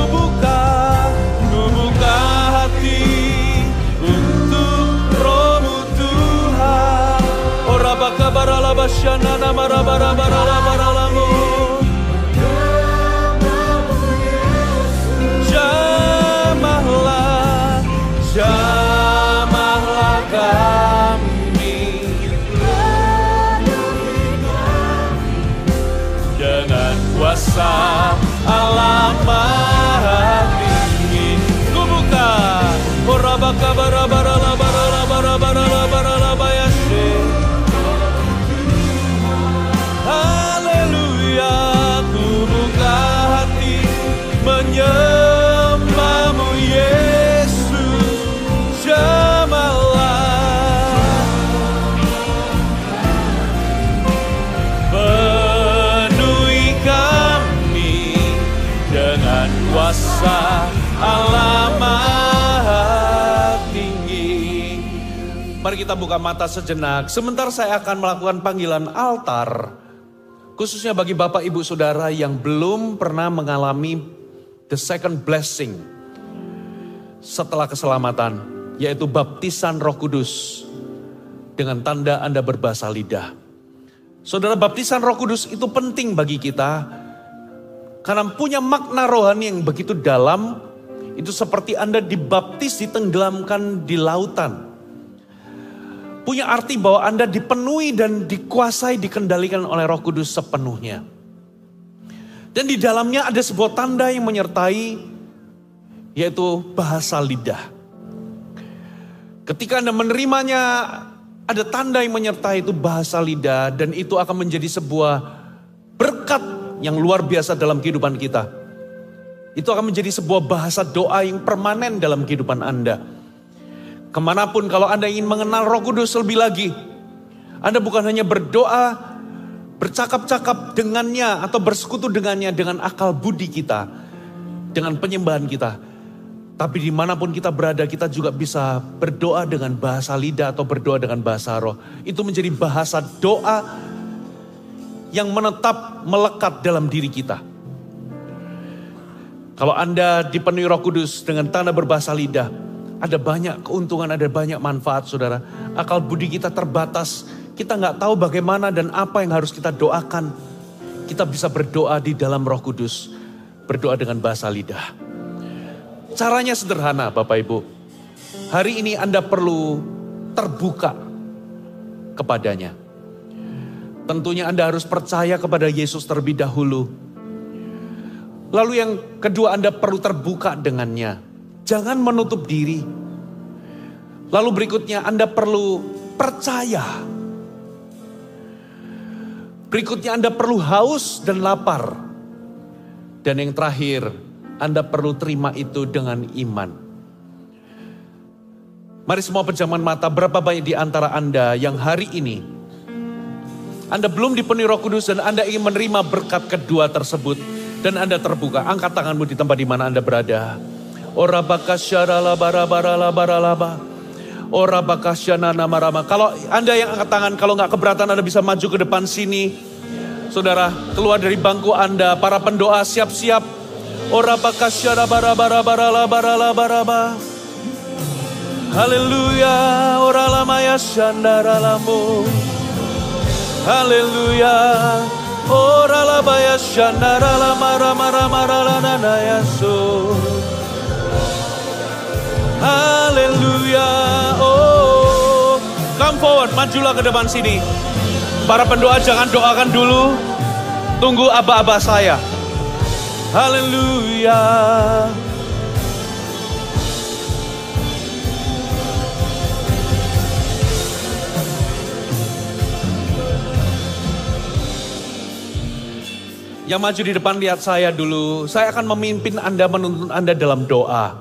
buka hati untuk Roh-Mu Tuhan. Oh, rabakabaralabasyanana marabarabaralamu. Jamahlah kami dengan kuasa Allah Maha Tinggi. Ku buka haleluya, ku buka hati menyembah-Mu Yesus. Jamahlah, penuhi kami dengan kuasa Allah Maha Tinggi. Mari kita buka mata sejenak. Sebentar saya akan melakukan panggilan altar. Khususnya bagi Bapak Ibu Saudara yang belum pernah mengalami the second blessing setelah keselamatan, yaitu baptisan Roh Kudus dengan tanda Anda berbahasa lidah. Saudara, baptisan Roh Kudus itu penting bagi kita karena punya makna rohani yang begitu dalam. Itu seperti Anda dibaptis, ditenggelamkan di lautan. Punya arti bahwa Anda dipenuhi dan dikuasai, dikendalikan oleh Roh Kudus sepenuhnya. Dan di dalamnya ada sebuah tanda yang menyertai, yaitu bahasa lidah. Ketika Anda menerimanya, ada tanda yang menyertai itu bahasa lidah, dan itu akan menjadi sebuah berkat yang luar biasa dalam kehidupan kita. Itu akan menjadi sebuah bahasa doa yang permanen dalam kehidupan Anda. Kemanapun kalau Anda ingin mengenal Roh Kudus lebih lagi, Anda bukan hanya berdoa, bercakap-cakap dengannya atau bersekutu dengannya dengan akal budi kita, dengan penyembahan kita. Tapi dimanapun kita berada, kita juga bisa berdoa dengan bahasa lidah atau berdoa dengan bahasa roh. Itu menjadi bahasa doa yang menetap melekat dalam diri kita. Kalau Anda dipenuhi Roh Kudus dengan tanda berbahasa lidah, ada banyak keuntungan, ada banyak manfaat, saudara. Akal budi kita terbatas, kita nggak tahu bagaimana dan apa yang harus kita doakan. Kita bisa berdoa di dalam Roh Kudus, berdoa dengan bahasa lidah. Caranya sederhana Bapak Ibu. Hari ini Anda perlu terbuka kepadanya. Tentunya Anda harus percaya kepada Yesus terlebih dahulu. Lalu yang kedua, Anda perlu terbuka dengannya. Jangan menutup diri. Lalu berikutnya Anda perlu percaya. Berikutnya Anda perlu haus dan lapar. Dan yang terakhir, Anda perlu terima itu dengan iman. Mari semua pejamkan mata, berapa banyak di antara Anda yang hari ini Anda belum dipenuhi Roh Kudus dan Anda ingin menerima berkat kedua tersebut dan Anda terbuka. Angkat tanganmu di tempat di mana Anda berada. Ora bakasyarala bara baralaba. Ora bakasyana namarama. Kalau Anda yang angkat tangan, kalau nggak keberatan Anda bisa maju ke depan sini. Saudara, keluar dari bangku Anda, para pendoa siap-siap. Ora bakasyara bara. Haleluya, ora lamaya shandara lamu. Haleluya, ora labaya shandara lamara lana yaso. Haleluya, oh, come forward, majulah ke depan sini. Para pendoa jangan doakan dulu, tunggu aba-aba saya. Haleluya. Yang maju di depan lihat saya dulu. Saya akan memimpin Anda, menuntun Anda dalam doa.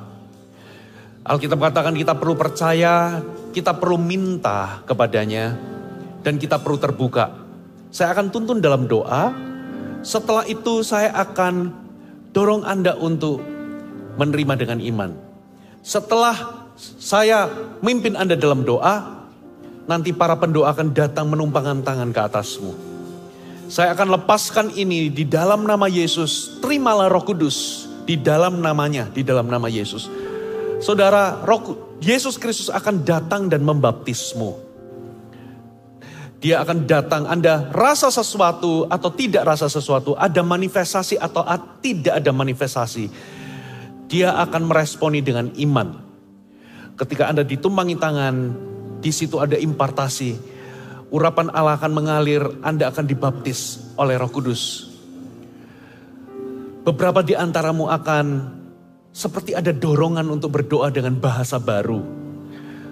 Alkitab katakan kita perlu percaya, kita perlu minta kepadanya, dan kita perlu terbuka. Saya akan tuntun dalam doa. Setelah itu saya akan dorong Anda untuk menerima dengan iman. Setelah saya memimpin Anda dalam doa, nanti para pendoa akan datang menumpangkan tangan ke atasmu. Saya akan lepaskan ini di dalam nama Yesus. Terimalah Roh Kudus di dalam namanya, di dalam nama Yesus. Saudara, Yesus Kristus akan datang dan membaptismu. Dia akan datang, Anda rasa sesuatu atau tidak rasa sesuatu, ada manifestasi atau tidak ada manifestasi. Dia akan meresponi dengan iman. Ketika Anda ditumpangi tangan, di situ ada impartasi. Urapan Allah akan mengalir, Anda akan dibaptis oleh Roh Kudus. Beberapa di antaramu akan seperti ada dorongan untuk berdoa dengan bahasa baru.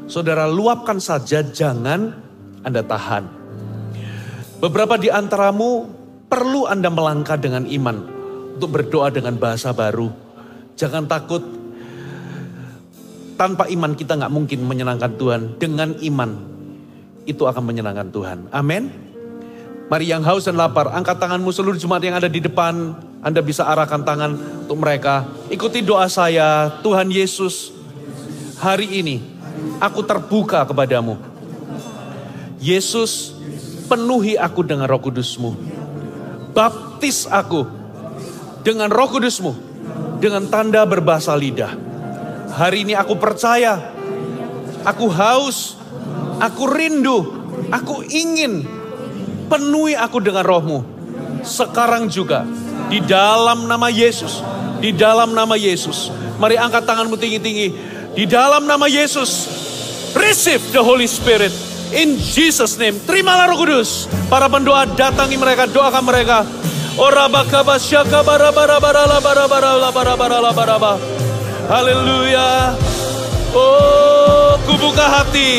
Saudara, luapkan saja, jangan Anda tahan. Beberapa di antaramu perlu Anda melangkah dengan iman untuk berdoa dengan bahasa baru. Jangan takut. Tanpa iman kita nggak mungkin menyenangkan Tuhan. Dengan iman itu akan menyenangkan Tuhan. Amin. Mari yang haus dan lapar, angkat tanganmu, seluruh jemaat yang ada di depan. Anda bisa arahkan tangan untuk mereka. Ikuti doa saya. Tuhan Yesus, hari ini aku terbuka kepadamu. Yesus, penuhi aku dengan Roh Kudus-Mu. Baptis aku dengan Roh Kudus-Mu, dengan tanda berbahasa lidah. Hari ini aku percaya, aku haus, aku rindu, aku ingin, penuhi aku dengan Roh-Mu. Sekarang juga, di dalam nama Yesus, di dalam nama Yesus. Mari angkat tanganmu tinggi-tinggi. Di dalam nama Yesus, receive the Holy Spirit. In Jesus name, terimalah Roh Kudus. Para pendoa datangi mereka, doakan mereka. Haleluya. Oh, ku buka hati.